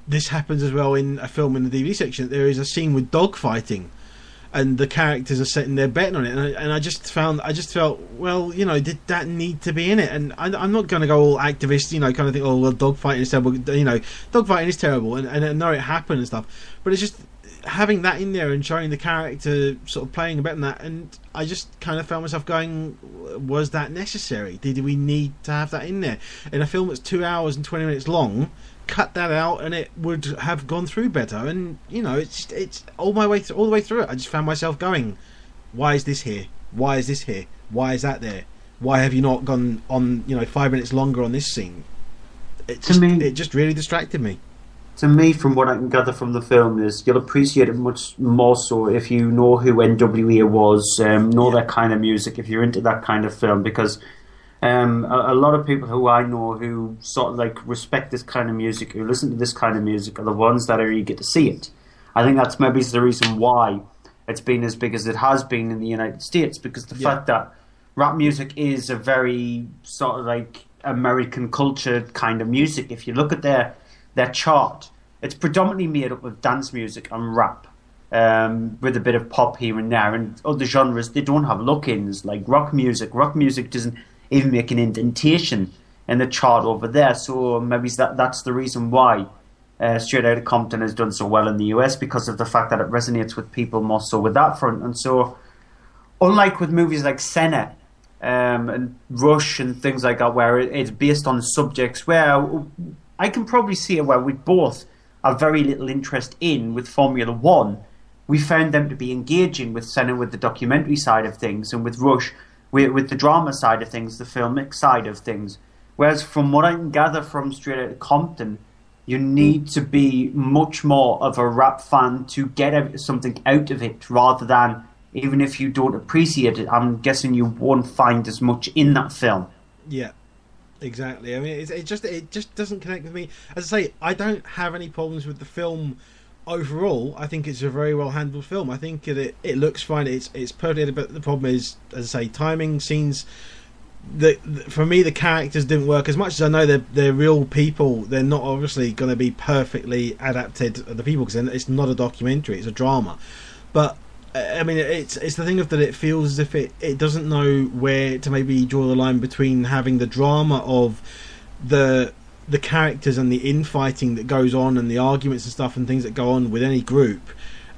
This happens as well in a film in the DVD section. There is a scene with dogfighting, and the characters are sitting there betting on it, and I just felt, well, you know, did that need to be in it? And I'm not going to go all activist, you know, kind of think, oh well, dogfighting is terrible, you know, dogfighting is terrible, and I know it happened and stuff, but it's just having that in there and showing the character sort of playing a bet on that, and I just kind of found myself going, was that necessary? Did we need to have that in there in a film that's 2 hours and 20 minutes long? Cut that out and it would have gone through better. And you know, it's all the way through it. I just found myself going, why is this here? Why is this here? Why is that there? Why have you not gone on, you know, 5 minutes longer on this scene? It just really distracted me. To me, from what I can gather from the film, is you'll appreciate it much more so if you know who NWA was, know that kind of music, if you're into that kind of film, because a lot of people who I know who sort of like respect this kind of music, who listen to this kind of music, are the ones that are eager to see it. I think that's maybe the reason why it's been as big as it has been in the United States, because the fact that rap music is a very sort of like American culture kind of music. If you look at their chart, it's predominantly made up of dance music and rap, with a bit of pop here and there, and other genres they don't have look-ins like rock music. Rock music doesn't even make an indentation in the chart over there, so maybe that's the reason why Straight Outta Compton has done so well in the US, because of the fact that it resonates with people more so with that front. And so, unlike with movies like Senna and Rush and things like that, where it's based on subjects where I can probably see it where we both have very little interest in, with Formula One, we found them to be engaging with Senna, with the documentary side of things, and with Rush with the drama side of things, the filmic side of things. Whereas from what I can gather from Straight Outta Compton, you need to be much more of a rap fan to get something out of it, rather than, even if you don't appreciate it, I'm guessing you won't find as much in that film. Yeah, exactly. I mean, it just doesn't connect with me. As I say, I don't have any problems with the film overall. I think it's a very well handled film. I think it looks fine. It's perfect, but the problem is, as I say, timing, scenes. For me, the characters didn't work. As much as I know they're real people, they're not obviously going to be perfectly adapted to the people, because it's not a documentary, it's a drama. But I mean, it's the thing of that it feels as if it doesn't know where to maybe draw the line between having the drama of the characters and the infighting that goes on, and the arguments and stuff and things that go on with any group,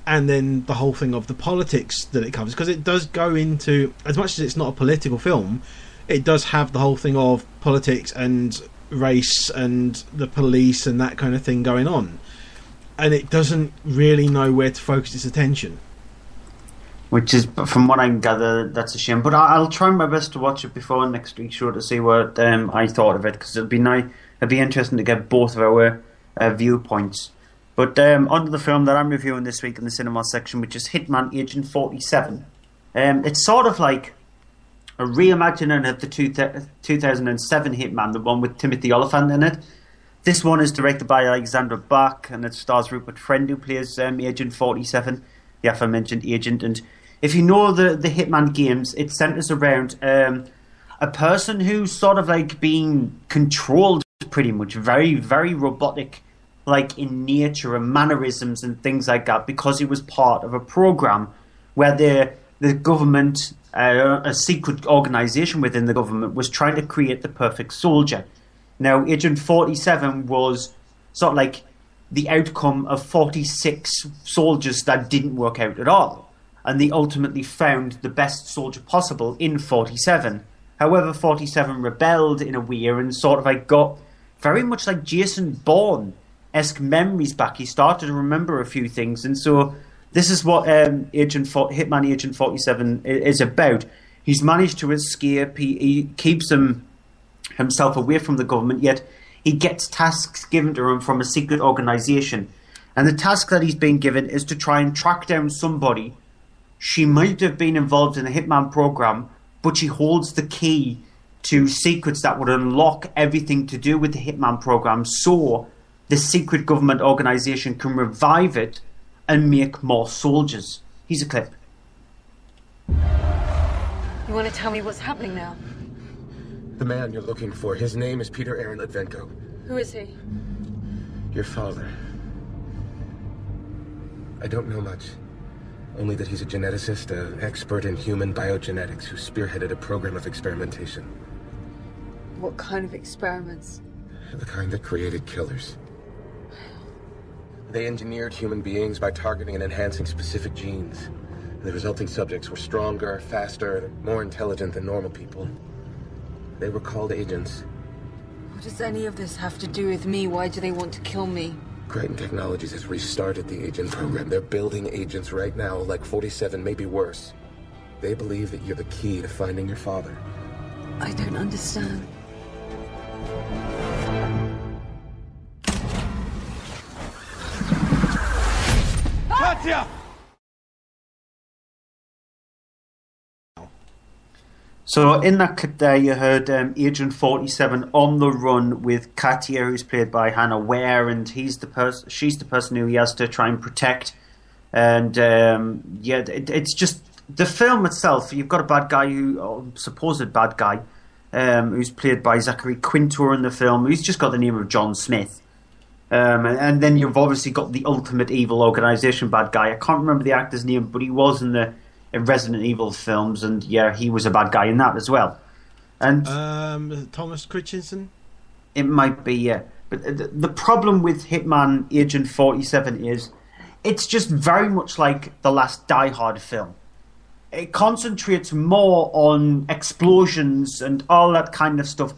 and then the whole thing of the politics that it covers, because it does go into, as much as it's not a political film, it does have the whole thing of politics and race and the police and that kind of thing going on, and it doesn't really know where to focus its attention. Which is, from what I can gather, that's a shame. But I'll try my best to watch it before next week's show to see what I thought of it, because it'd be nice. It'd be interesting to get both of our viewpoints. But on to the film that I'm reviewing this week in the cinema section, which is Hitman Agent 47. It's sort of like a reimagining of the 2007 Hitman, the one with Timothy Olyphant in it. This one is directed by Alexandra Bach, and it stars Rupert Friend, who plays Agent 47, the aforementioned agent. And if you know the Hitman games, it centres around a person who's sort of like being controlled pretty much, very, very robotic, like in nature and mannerisms and things like that, because he was part of a program where the government, a secret organization within the government, was trying to create the perfect soldier. Now, Agent 47 was sort of like the outcome of 46 soldiers that didn't work out at all. and they ultimately found the best soldier possible in 47. However, 47 rebelled in a way and sort of like got very much like Jason Bourne-esque memories back. He started to remember a few things, and so this is what Hitman Agent 47 is about. He's managed to escape. He keeps himself away from the government, yet he gets tasks given to him from a secret organisation. And the task that he's been given is to try and track down somebody. She might have been involved in the Hitman program, but she holds the key to secrets that would unlock everything to do with the Hitman program, so the secret government organisation can revive it and make more soldiers. Here's a clip. You want to tell me what's happening now? The man you're looking for, his name is Peter Aaron Litvenko. Who is he? Your father. I don't know much. Only that he's a geneticist, an expert in human biogenetics who spearheaded a program of experimentation. What kind of experiments? The kind that created killers. They engineered human beings by targeting and enhancing specific genes. The resulting subjects were stronger, faster, more intelligent than normal people. They were called agents. What does any of this have to do with me? Why do they want to kill me? Crichton Technologies has restarted the agent program. They're building agents right now, like 47, maybe worse. They believe that you're the key to finding your father. I don't understand. Katya! So in that clip there, you heard Agent 47 on the run with Katya, who's played by Hannah Ware, and she's the person who he has to try and protect. And it's just the film itself. You've got a bad guy supposed bad guy, who's played by Zachary Quinto in the film. He's just got the name of John Smith. And then you've obviously got the ultimate evil organization bad guy. I can't remember the actor's name, but he was in the Resident Evil films, and yeah, he was a bad guy in that as well. And Thomas Christensen? It might be, yeah. But the problem with Hitman Agent 47 is it's just very much like the last Die Hard film. It concentrates more on explosions and all that kind of stuff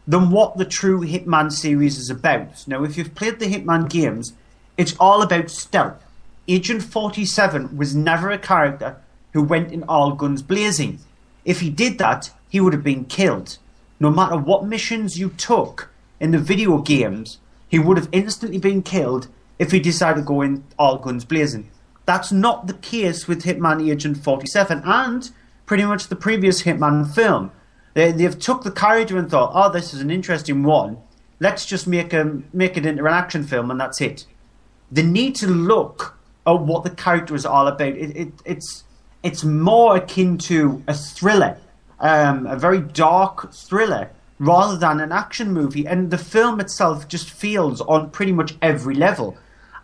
than what the true Hitman series is about. Now, if you've played the Hitman games, it's all about stealth. Agent 47 was never a character who went in all guns blazing. If he did that, he would have been killed. No matter what missions you took in the video games, he would have instantly been killed if he decided to go in all guns blazing. That's not the case with Hitman Agent 47 and pretty much the previous Hitman film. They've took the character and thought, oh, this is an interesting one. Let's just make it into an action film and that's it. They need to look at what the character is all about. It's more akin to a thriller, a very dark thriller, rather than an action movie. And the film itself just feels on pretty much every level.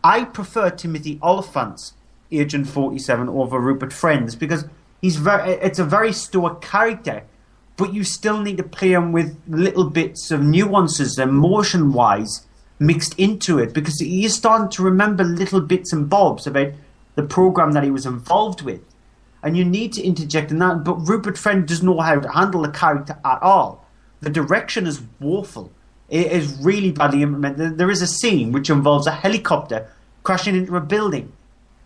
I prefer Timothy Olyphant's Agent 47 over Rupert Friends because it's a very stoic character, but you still need to play him with little bits of nuances, emotion-wise, mixed into it, because you're starting to remember little bits and bobs about the program that he was involved with. And you need to interject in that, but Rupert Friend doesn't know how to handle the character at all. The direction is woeful. It is really badly implemented. There is a scene which involves a helicopter crashing into a building.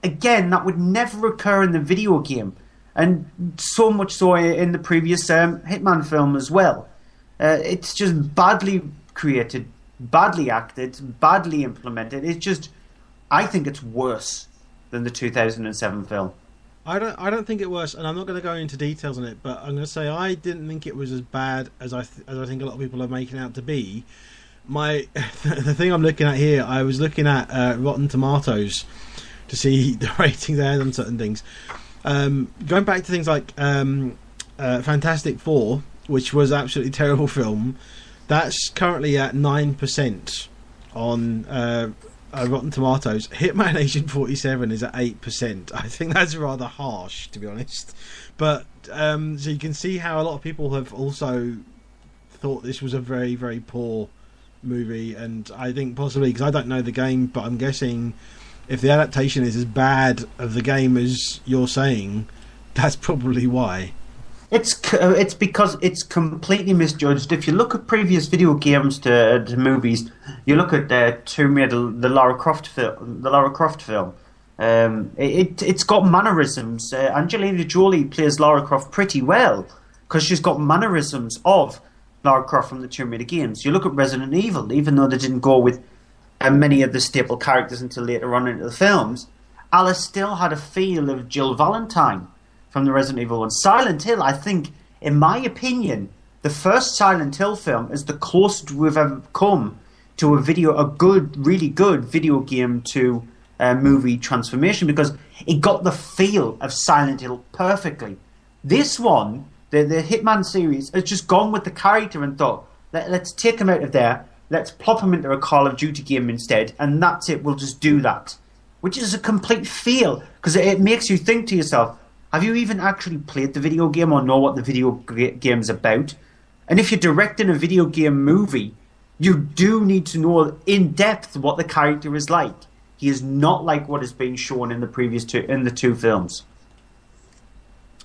Again, that would never occur in the video game, and so much so in the previous Hitman film as well. It's just badly created, badly acted, badly implemented. It's just, I think it's worse than the 2007 film. I don't think it was, and I'm not going to go into details on it, but I'm going to say I didn't think it was as bad as I think a lot of people are making out to be. The thing I'm looking at here, I was looking at Rotten Tomatoes to see the ratings they had on certain things. Going back to things like Fantastic Four, which was an absolutely terrible film, that's currently at 9% on Rotten Tomatoes. Hitman Agent 47 is at 8%. I think that's rather harsh, to be honest. But so you can see how a lot of people have also thought this was a very, very poor movie, and I think possibly because I don't know the game, but I'm guessing if the adaptation is as bad of the game as you're saying, that's probably why. It's because it's completely misjudged. If you look at previous video games to movies, you look at Tomb Raider, the Lara Croft film. It's got mannerisms. Angelina Jolie plays Lara Croft pretty well because she's got mannerisms of Lara Croft from the Tomb Raider games. You look at Resident Evil, even though they didn't go with many of the staple characters until later on into the films, Alice still had a feel of Jill Valentine from the Resident Evil 1. Silent Hill, I think, in my opinion, the first Silent Hill film is the closest we've ever come to a really good video game to movie transformation, because it got the feel of Silent Hill perfectly. This one, the Hitman series, has just gone with the character and thought, let's take him out of there, let's plop him into a Call of Duty game instead, and that's it, we'll just do that. Which is a complete fail, because it makes you think to yourself, have you even actually played the video game or know what the video game's about? And if you're directing a video game movie, you do need to know in depth what the character is like. He is not like what is being shown in the two films.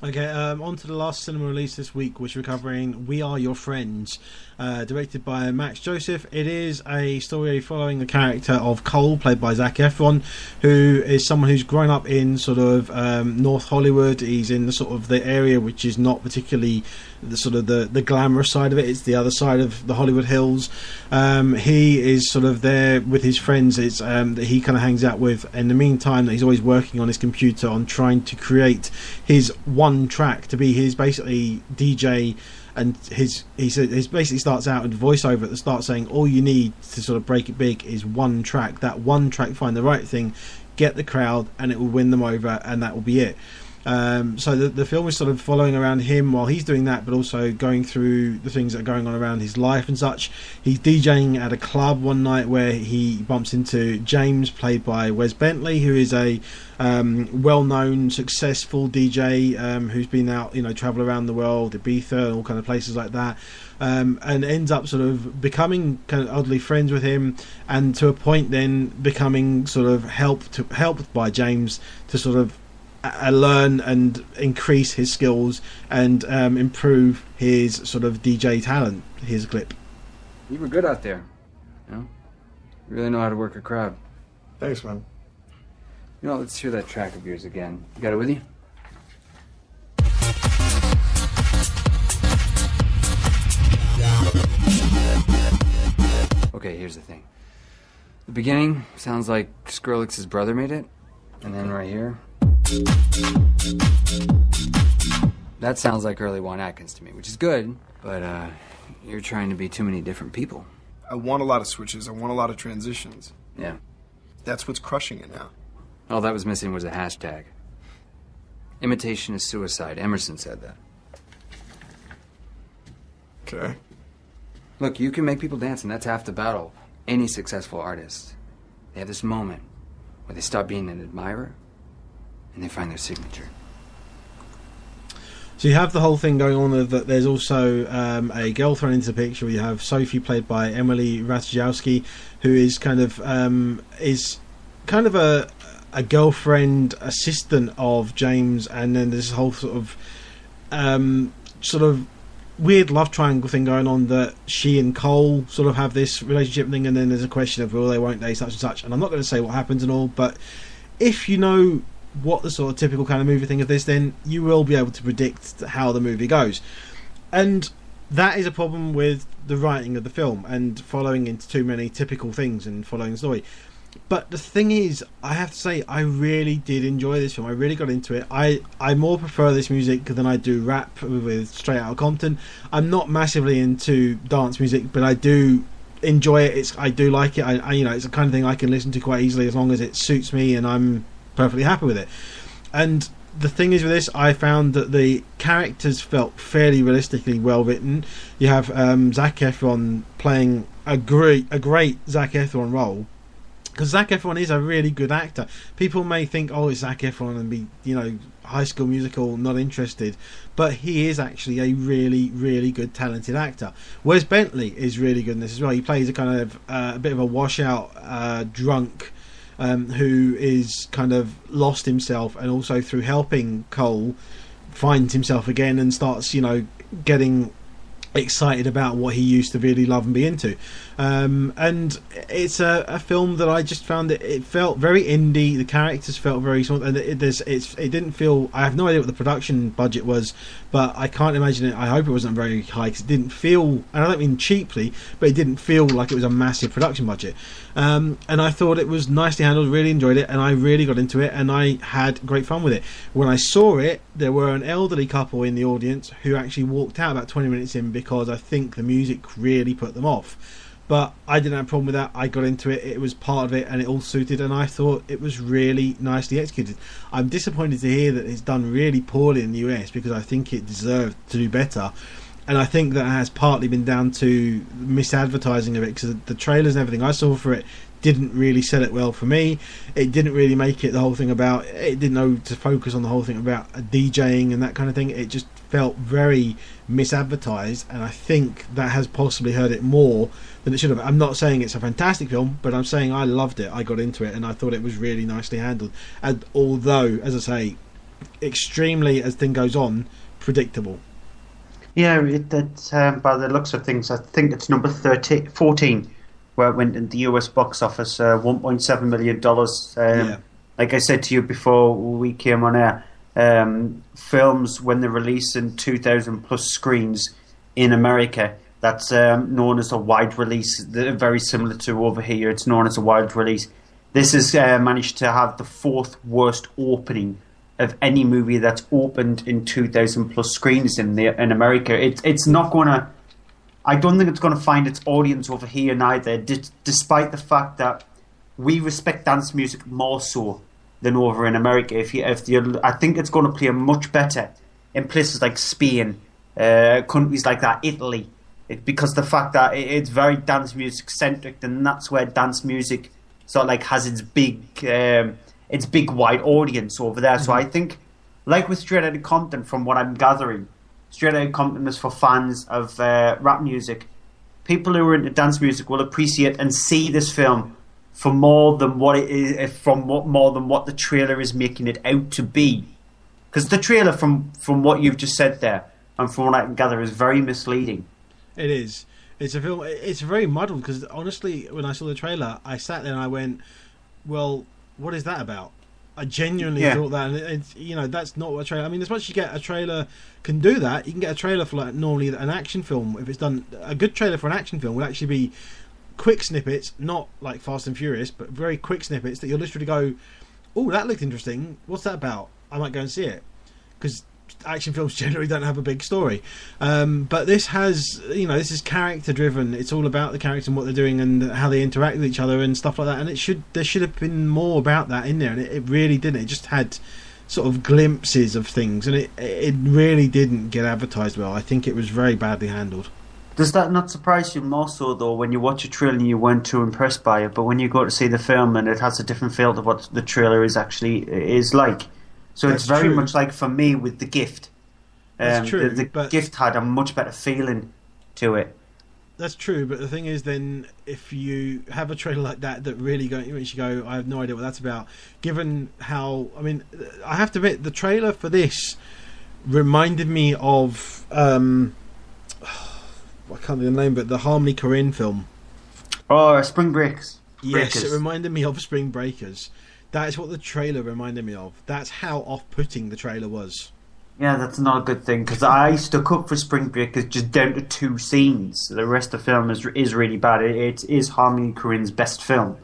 Okay, on to the last cinema release this week, which we're covering, We Are Your Friends, directed by Max Joseph. It is a story following the character of Cole, played by Zac Efron, who is someone who's grown up in sort of North Hollywood. He's in the sort of the area which is not particularly the sort of the glamorous side of it. It's the other side of the Hollywood Hills. He is sort of there with his friends. It's that he kind of hangs out with. In the meantime, he's always working on his computer on trying to create his one track to be his basically DJ, and he basically starts out in voiceover at the start saying all you need to sort of break it big is one track. That one track, find the right thing, get the crowd, and it will win them over, and that will be it. So the film is sort of following around him while he's doing that, but also going through the things that are going on around his life and such. He's DJing at a club one night where he bumps into James, played by Wes Bentley, who is a well-known, successful DJ who's been out, travel around the world, Ibiza and all kind of places like that, and ends up sort of becoming kind of oddly friends with him, and to a point then becoming sort of helped by James to sort of learn and increase his skills and improve his sort of DJ talent. Here's a clip. You were good out there. You really know how to work a crowd. Thanks, man. Let's hear that track of yours again. You got it with you? Okay, here's the thing. The beginning sounds like Skrillex's brother made it, and then right here, that sounds like early Juan Atkins to me, which is good, but you're trying to be too many different people. I want a lot of switches. I want a lot of transitions. Yeah. That's what's crushing it now. All that was missing was a hashtag. Imitation is suicide. Emerson said that. Okay. Look, you can make people dance, and that's half the battle. Any successful artist, they have this moment where they stop being an admirer and they find their signature. So you have the whole thing going on that there's also a girl thrown into the picture. You have Sophie, played by Emily Ratajkowski, who is kind of a girlfriend assistant of James, and then there's this whole sort of weird love triangle thing going on, that she and Cole sort of have this relationship thing, and then there's a question of will they, won't they, such and such. And I'm not going to say what happens and all, but if you know what the sort of typical kind of movie thing of this, then you will be able to predict how the movie goes. And that is a problem with the writing of the film and following into too many typical things and following the story. But the thing is, I have to say, I really did enjoy this film. I really got into it. I more prefer this music than I do rap with Straight Outta Compton. I'm not massively into dance music, but I do enjoy it. I do like it. I it's the kind of thing I can listen to quite easily as long as it suits me and I'm perfectly happy with it. And the thing is with this, I found that the characters felt fairly realistically well written. You have Zac Efron playing a great Zac Efron role, because Zac Efron is a really good actor. People may think, oh, it's Zac Efron and be, High School Musical, not interested, but he is actually a really, really good, talented actor. Wes Bentley is really good in this as well. He plays a kind of a bit of a washout, drunk who is kind of lost himself, and also through helping Cole finds himself again and starts, getting excited about what he used to really love and be into. And it's a film that I just found it felt very indie. The characters felt very small, and it didn't feel. I have no idea what the production budget was, but I can't imagine it. I hope it wasn't very high, because it didn't feel, and I don't mean cheaply, but it didn't feel like it was a massive production budget. And I thought it was nicely handled, really enjoyed it, and I really got into it, and I had great fun with it. When I saw it, there were an elderly couple in the audience who actually walked out about 20 minutes in because I think the music really put them off. But I didn't have a problem with that. I got into it, it was part of it, and it all suited, and I thought it was really nicely executed. I'm disappointed to hear that it's done really poorly in the US, because I think it deserved to do better. And I think that has partly been down to misadvertising of it, because the trailers and everything I saw for it didn't really sell it well for me. It didn't really make it the whole thing about, it didn't know to focus on the whole thing about DJing and that kind of thing. It just felt very misadvertised, and I think that has possibly hurt it more than it should have. I'm not saying it's a fantastic film, but I'm saying I loved it. I got into it, and I thought it was really nicely handled. And although, as I say, extremely, as thing goes on, predictable. Yeah, that's by the looks of things, I think it's number 14 where it went in the US box office, $1.7 million. Like I said to you before we came on air, films, when they release in 2,000 plus screens in America, that's known as a wide release. They're very similar to over here, it's known as a wide release. This has managed to have the 4th worst opening of any movie that's opened in 2,000 plus screens in America. It's not going to, I don't think it's going to find its audience over here neither, despite the fact that we respect dance music more so than over in America. I think it's going to play much better in places like Spain, countries like that, Italy, because the fact that it's very dance music centric, and that's where dance music sort of like has its big wide audience over there. So I think, like with Straight Outta Compton, from what I'm gathering, Straight Outta Compton is for fans of rap music. People who are into dance music will appreciate and see this film for more than what it is, more than what the trailer is making it out to be. Because the trailer, from what you've just said there, and from what I can gather, is very misleading. It is. It's a film. It's very muddled, because honestly, when I saw the trailer, I sat there and I went, "Well, what is that about?" I genuinely thought that, and it's, that's not what a trailer. I mean, as much as you get a trailer can do that, you can get a trailer for like normally an action film. If it's done, a good trailer for an action film would actually be quick snippets, not like Fast and Furious, but very quick snippets that you'll literally go, "Oh, that looked interesting. What's that about? I might go and see it." Because action films generally don't have a big story, but this has, this is character driven. It's all about the character and what they're doing and how they interact with each other and stuff like that, and there should have been more about that in there, and it really didn't. It just had sort of glimpses of things, and it really didn't get advertised well. I think it was very badly handled. Does that not surprise you more so, though, when you watch a trailer and you weren't too impressed by it, but when you go to see the film and it has a different feel to what the trailer is like? So it's very much like for me with The Gift. That's true. The Gift had a much better feeling to it. That's true, but the thing is, then, if you have a trailer like that really makes you go, I have no idea what that's about. Given how, I mean, I have to admit, the trailer for this reminded me of, I can't think of the name, but the Harmony Korine film. Oh, Spring Breakers. Yes, it reminded me of Spring Breakers. That is what the trailer reminded me of. That's how off-putting the trailer was. Yeah, that's not a good thing, because I stuck up for Spring Breakers just down to 2 scenes. The rest of the film is really bad. It is Harmony Korine's best film,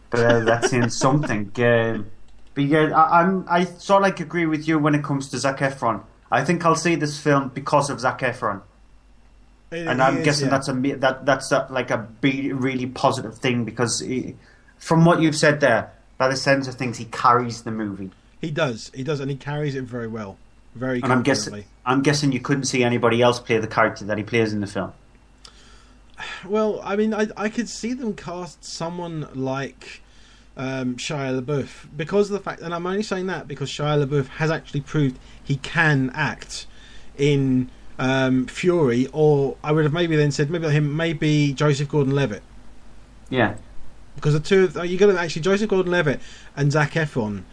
but that's saying something. But yeah, I sort of like agree with you when it comes to Zac Efron. I think I'll see this film because of Zac Efron, and I'm guessing that's like a really positive thing, because from what you've said there, by the sense of things, he carries the movie. He does, and he carries it very well. Very and I'm guessing you couldn't see anybody else play the character that he plays in the film. Well, I mean, I could see them cast someone like Shia LaBeouf, because of the fact, and I'm only saying that because Shia LaBeouf has actually proved he can act in Fury, or I would have maybe then said maybe Joseph Gordon-Levitt. Yeah. because the two you got to actually Joseph Gordon-Levitt and Zac Efron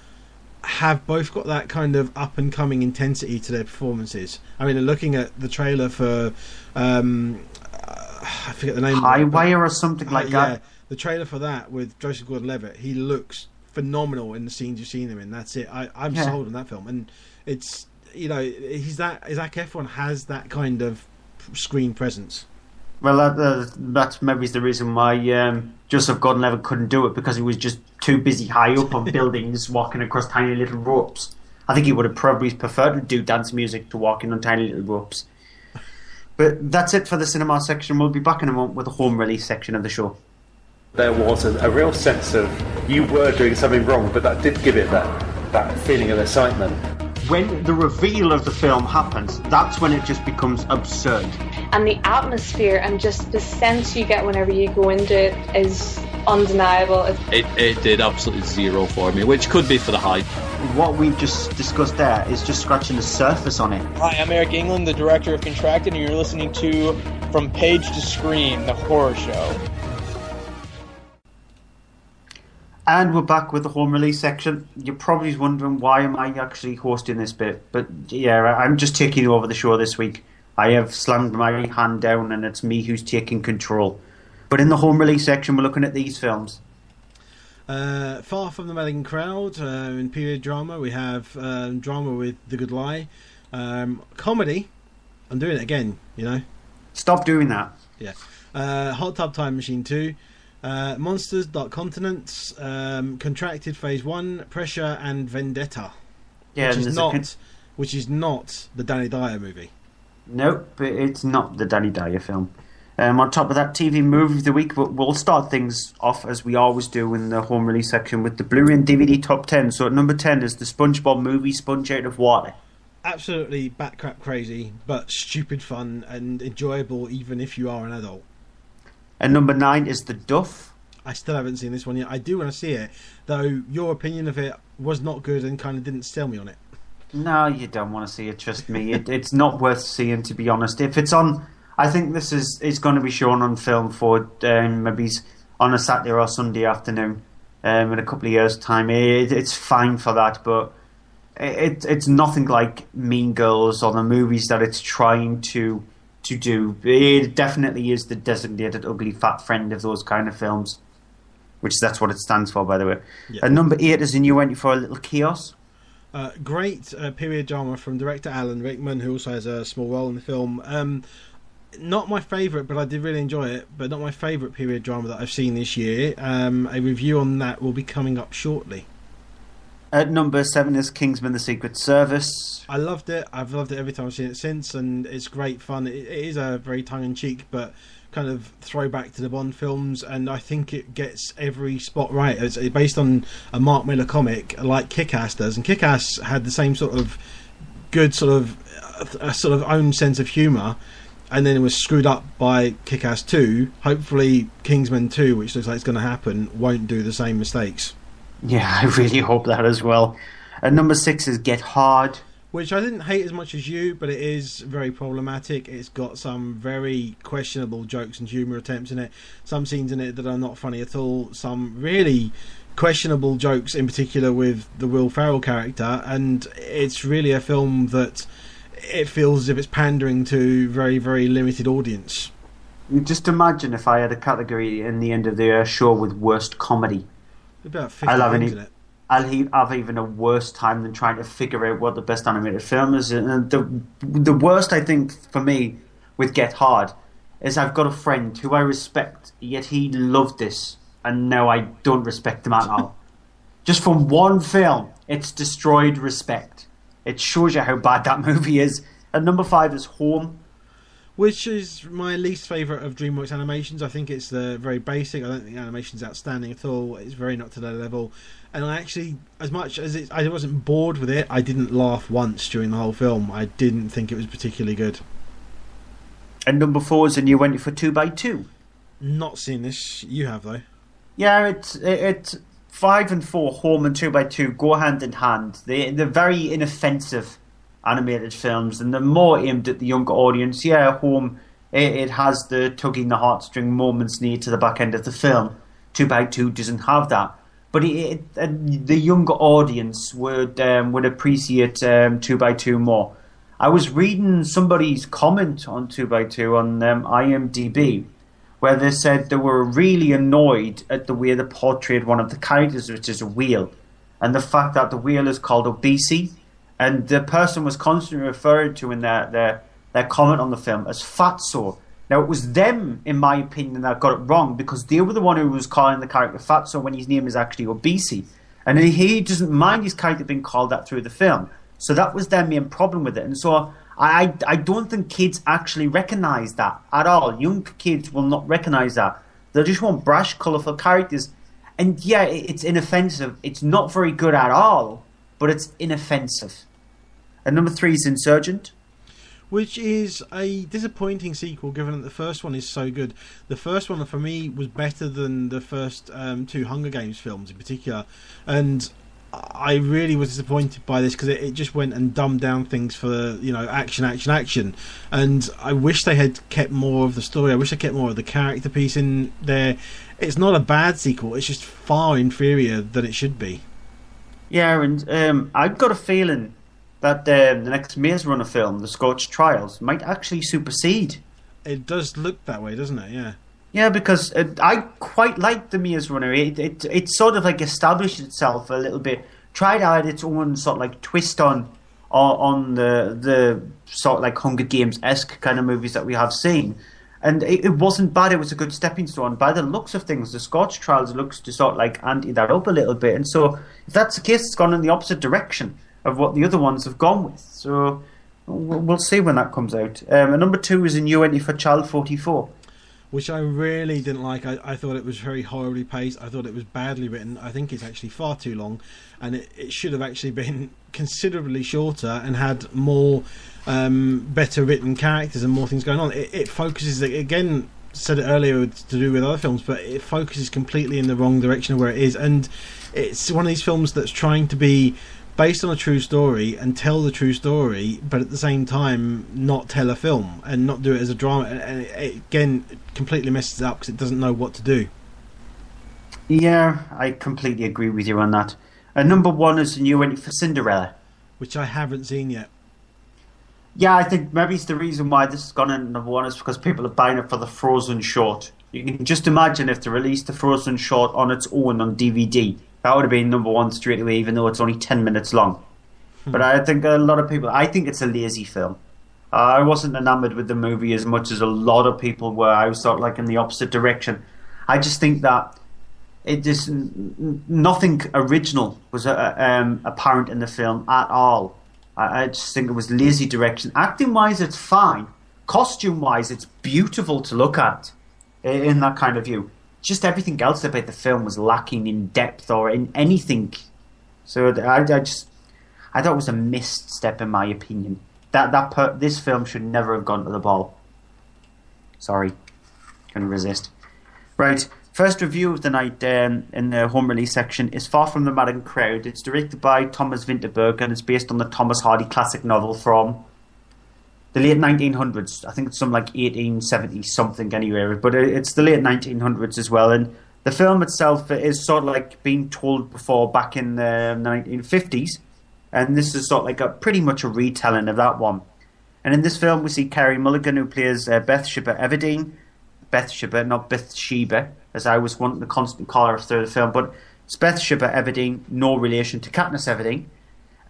have both got that kind of up and coming intensity to their performances. I mean, looking at the trailer for I forget the name. Highwire or something like that. Yeah, the trailer for that with Joseph Gordon-Levitt, he looks phenomenal in the scenes you've seen him in. That's it. I'm sold on that film, and it's Zac Efron has that kind of screen presence. Well, that's maybe the reason why Joseph Gordon-Levitt couldn't do it, because he was just too busy high up on buildings walking across tiny little ropes. I think he would have probably preferred to do dance music to walking on tiny little ropes. But that's it for the cinema section. We'll be back in a moment with the home release section of the show. There was a real sense of you were doing something wrong, but that did give it that feeling of excitement. When the reveal of the film happens, that's when it just becomes absurd. And the atmosphere and just the sense you get whenever you go into it is undeniable. It did absolutely zero for me, which could be for the hype. What we've just discussed there is just scratching the surface on it. Hi, I'm Eric England, the director of Contracted, and you're listening to From Page to Screen, the horror show. And we're back with the home release section. You're probably wondering, why am I actually hosting this bit? But yeah, I'm just taking over the show this week. I have slammed my hand down and it's me who's taking control. But in the home release section, we're looking at these films. Far From the Madding Crowd. In period drama, we have drama with The Good Lie. Comedy. I'm doing it again, Stop doing that. Yeah. Hot Tub Time Machine 2. Monsters, Dark Continents, Contracted Phase 1, Pressure, and Vendetta. Yeah, which is not the Danny Dyer movie. Nope, it's not the Danny Dyer film. On top of that, TV movie of the week, but we'll start things off as we always do in the home release section with the Blu-ray and DVD top 10. So at number 10 is the SpongeBob movie, Sponge Out of Water. Absolutely batcrap crazy, but stupid fun and enjoyable even if you are an adult. And number 9 is The Duff. I still haven't seen this one yet. I do want to see it, though your opinion of it was not good and kind of didn't sell me on it. No, you don't want to see it, trust me. It's not worth seeing, to be honest. If it's on, I think this is going to be shown on film for maybe on a Saturday or Sunday afternoon in a couple of years' time. It's fine for that, but it's nothing like Mean Girls or the movies that it's trying to do. It definitely is the designated ugly fat friend of those kind of films, which that's what it stands for, by the way. Yeah. And number 8 is a new entry for A Little Chaos. Great period drama from director Alan Rickman, who also has a small role in the film. Not my favourite, but I did really enjoy it, but not my favourite period drama that I've seen this year. A review on that will be coming up shortly. At number 7 is Kingsman: The Secret Service. I loved it. I've loved it every time I've seen it since, and it's great fun. It is a very tongue-in-cheek, but kind of throwback to the Bond films, and I think it gets every spot right. It's based on a Mark Millar comic, like Kick-Ass does, and Kick-Ass had the same sort of good sort of own sense of humour, and then it was screwed up by Kick-Ass 2. Hopefully Kingsman 2, which looks like it's going to happen, won't do the same mistakes. Yeah, I really hope that as well. And number 6 is Get Hard, which I didn't hate as much as you, but it is very problematic. It's got some very questionable jokes and humour attempts in it. Some scenes in it that are not funny at all. Some really questionable jokes, in particular with the Will Ferrell character. And it's really a film that it feels as if it's pandering to very, very limited audience. Just imagine if I had a category in the end of the show with worst comedy. About 50 things in it. I'll have even a worse time than trying to figure out what the best animated film is. And the worst, I think, for me with Get Hard is I've got a friend who I respect, yet he loved this, and now I don't respect him at all. Just from one film, it's destroyed respect. It shows you how bad that movie is. And number 5 is Home, which is my least favourite of DreamWorks animations. I think it's very basic. I don't think the animation's outstanding at all. It's very not to their level. And I actually, as much as I wasn't bored with it, I didn't laugh once during the whole film. I didn't think it was particularly good. And number 4 is a new entry for 2x2. Not seen this. You have, though. Yeah, it's 5 and 4, Home and 2x2, go hand in hand. They're very inoffensive animated films, and they're more aimed at the younger audience. Yeah, Home, it has the tugging the heartstring moments near to the back end of the film, 2x2 doesn't have that. But the younger audience would appreciate 2x2 more. I was reading somebody's comment on 2x2 on IMDb, where they said they were really annoyed at the way they portrayed one of the characters, which is a whale, and the fact that the whale is called Obese, and the person was constantly referred to in their comment on the film as Fatso. Now, it was them, in my opinion, that got it wrong, because they were the one who was calling the character Fatso when his name is actually Obese. And he doesn't mind his character being called that through the film. So that was their main problem with it. And so I don't think kids actually recognise that at all. Young kids will not recognise that. They just want brash, colourful characters. And yeah, it's inoffensive. It's not very good at all, but it's inoffensive. And number 3 is Insurgent. Which is a disappointing sequel, given that the first one is so good. The first one, for me, was better than the first 2 Hunger Games films in particular. And I really was disappointed by this, because it just went and dumbed down things for, action. And I wish they had kept more of the story. I wish they kept more of the character piece in there. It's not a bad sequel. It's just far inferior than it should be. Yeah, and I've got a feeling that the next Maze Runner film, The Scorched Trials, might actually supersede. It does look that way, doesn't it? Yeah. Yeah, because I quite like the Maze Runner. It sort of like established itself a little bit, tried out its own sort of like twist on the sort of like Hunger Games-esque kind of movies that we have seen. And it wasn't bad. It was a good stepping stone. By the looks of things, The Scorched Trials looks to sort of like ante that up a little bit. And so if that's the case, it's gone in the opposite direction of what the other ones have gone with. So we'll see when that comes out. And number 2 is A New Entry for Child 44. Which I really didn't like. I thought it was very horribly paced. I thought it was badly written. I think it's actually far too long. And it should have actually been considerably shorter and had more better written characters and more things going on. It focuses, again, said it earlier to do with other films, but it focuses completely in the wrong direction of where it is. And it's one of these films that's trying to be based on a true story and tell the true story, but at the same time not tell a film and not do it as a drama. And it again, completely messes it up because it doesn't know what to do. Yeah, I completely agree with you on that. Number 1 is A New Entry for Cinderella, which I haven't seen yet. Yeah, I think maybe it's the reason why this has gone in number 1 is because people are buying it for the Frozen short. You can just imagine if they released the Frozen short on its own on DVD. That would have been number 1 straight away, even though it's only 10 minutes long. But I think a lot of people... I think it's a lazy film. I wasn't enamoured with the movie as much as a lot of people were. I was sort of like in the opposite direction. I just think that nothing original was apparent in the film at all. I just think it was lazy direction. Acting-wise, it's fine. Costume-wise, it's beautiful to look at in that kind of view. Just everything else about the film was lacking in depth or in anything. So I thought it was a missed step in my opinion. This film should never have gone to the ball. Sorry, couldn't resist. Right, first review of the night in the home release section is Far From the Madding Crowd. It's directed by Thomas Vinterberg and it's based on the Thomas Hardy classic novel from the late 1900s. I think it's something like 1870 something anyway, but it's the late 1900s as well. And the film itself is sort of like being told before back in the 1950s, and this is sort of like pretty much a retelling of that one. And in this film we see Carey Mulligan, who plays Bathsheba Everdeen. Bathsheba, not Bathsheba, as I was wanting to constant call her through the film, but it's Bathsheba Everdeen, no relation to Katniss Everdeen.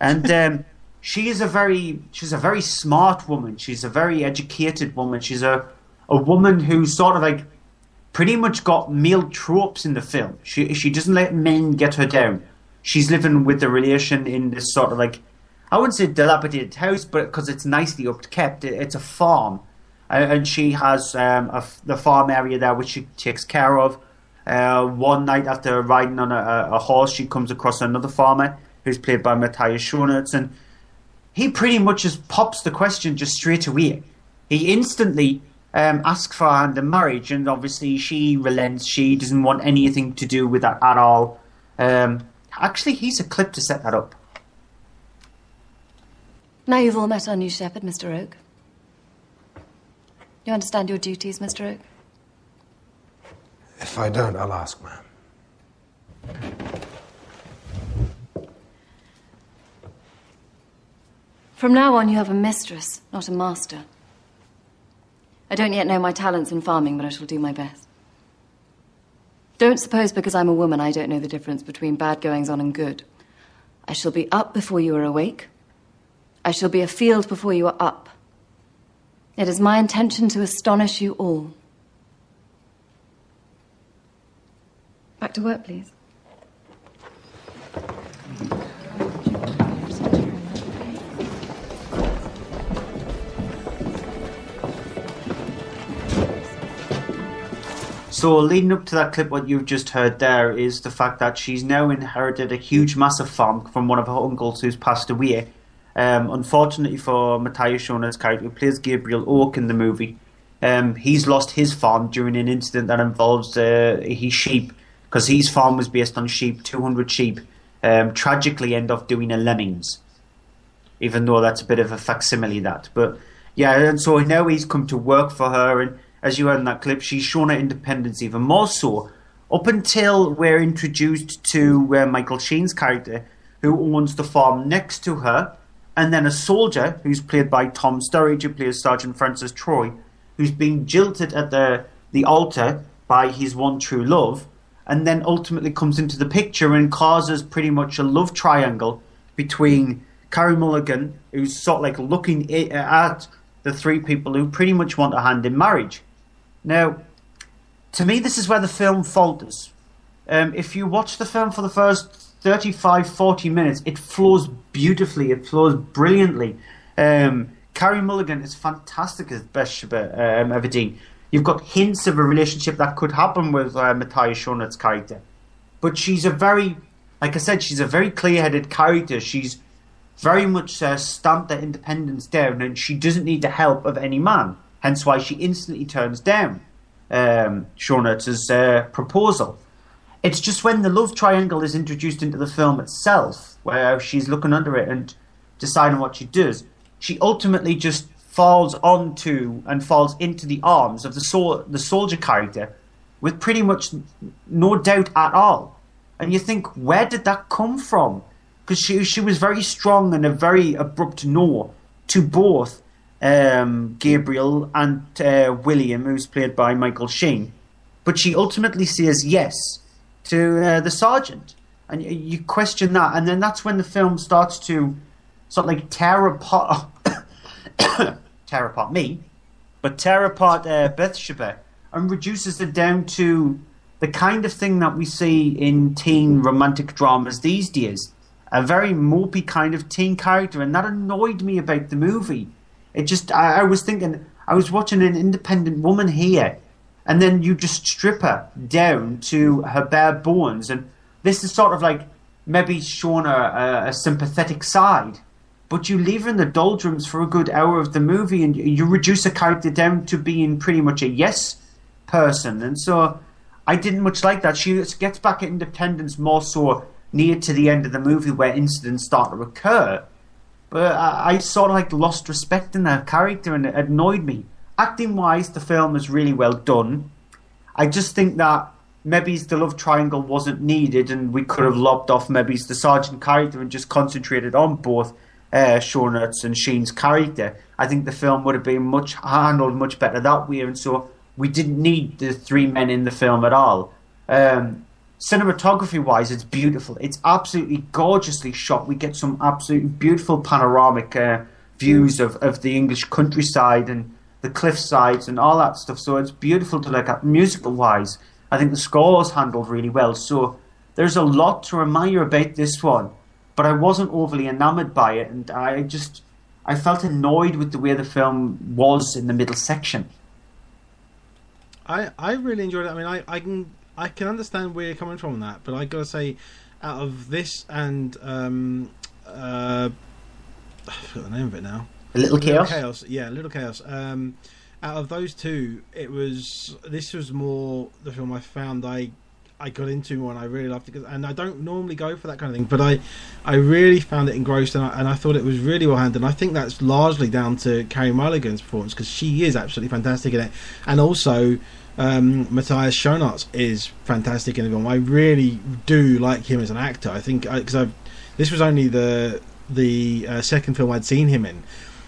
And she's a very smart woman. She's a very educated woman. She's a woman who sort of like pretty much got male tropes in the film. She doesn't let men get her down. She's living with the relation in this sort of like, I wouldn't say dilapidated house, but because it's nicely upkept, it's a farm. And she has the farm area there which she takes care of. One night after riding on a horse, she comes across another farmer who's played by Matthias Schoenaerts, and he pretty much just pops the question just straight away. He instantly asks for her hand in marriage, and obviously she relents. She doesn't want anything to do with that at all. Actually, he's a clip to set that up. Now you've all met our new shepherd, Mr. Oak. You understand your duties, Mr. Oak? If I don't, I'll ask, ma'am. From now on, you have a mistress, not a master. I don't yet know my talents in farming, but I shall do my best. Don't suppose because I'm a woman I don't know the difference between bad goings-on and good. I shall be up before you are awake. I shall be afield before you are up. It is my intention to astonish you all. Back to work, please. So leading up to that clip, what you've just heard there is the fact that she's now inherited a huge, massive farm from one of her uncles who's passed away. Unfortunately for Matthias Schoenert's character, who plays Gabriel Oak in the movie, he's lost his farm during an incident that involves his sheep, because his farm was based on sheep, 200 sheep, tragically end up doing a lemmings, even though that's a bit of a facsimile that. But yeah, and so now he's come to work for her, and as you heard in that clip, she's shown her independence even more so, up until we're introduced to Michael Sheen's character, who owns the farm next to her, and then a soldier, who's played by Tom Sturridge, who plays Sergeant Francis Troy, who's being jilted at the altar by his one true love, and then ultimately comes into the picture and causes pretty much a love triangle between Carey Mulligan, who's sort of like looking at the three people who pretty much want a hand in marriage. Now, to me, this is where the film falters. If you watch the film for the first 35-40 minutes, it flows beautifully, it flows brilliantly. Carey Mulligan is fantastic as Bathsheba Everdeen. You've got hints of a relationship that could happen with Matthias Schoenert's character. But she's a very, like I said, she's a very clear-headed character. She's very much stamped her independence down, and she doesn't need the help of any man. Hence why she instantly turns down Schoenert's proposal. It's just when the love triangle is introduced into the film itself, where she's looking under it and deciding what she does, she ultimately just falls onto and falls into the arms of the soldier character with pretty much no doubt at all. And you think, where did that come from? Because she was very strong and a very abrupt no to both Gabriel and William, who's played by Michael Sheen. But she ultimately says yes to the sergeant. And you question that. And then that's when the film starts to sort of like tear apart Bathsheba and reduces it down to the kind of thing that we see in teen romantic dramas these days. A very mopey kind of teen character, and that annoyed me about the movie. It just, I was thinking, I was watching an independent woman here, and then you just strip her down to her bare bones, and this is sort of like maybe showing her a sympathetic side, but you leave her in the doldrums for a good hour of the movie, and you reduce a character down to being pretty much a yes person, and so I didn't much like that. She gets back at independence more so near to the end of the movie where incidents start to occur. But I sort of like lost respect in her character, and it annoyed me. Acting wise, the film is really well done. I just think that maybe the love triangle wasn't needed, and we could have lopped off maybe the sergeant character and just concentrated on both Schoenert's and Sheen's character. I think the film would have been handled much better that way, and so we didn't need the three men in the film at all. Cinematography-wise, it's beautiful. It's absolutely gorgeously shot. We get some absolutely beautiful panoramic views of the English countryside and the cliff sides and all that stuff. So it's beautiful to look at. Musical-wise, I think the score was handled really well. So there's a lot to admire about this one. But I wasn't overly enamoured by it, and I felt annoyed with the way the film was in the middle section. I really enjoyed it. I mean, I can understand where you're coming from on that, but I gotta say, out of this and I forgot the name of it now. Little Chaos. Yeah, Little Chaos. Out of those two, this was more the film I found I got into more, and I really loved it. And I don't normally go for that kind of thing, but I really found it engrossed, and I thought it was really well handled. And I think that's largely down to Carey Mulligan's performance, because she is absolutely fantastic in it, and also Matthias Schoenertz is fantastic in the film. I really do like him as an actor. I think because this was only the the second film I'd seen him in.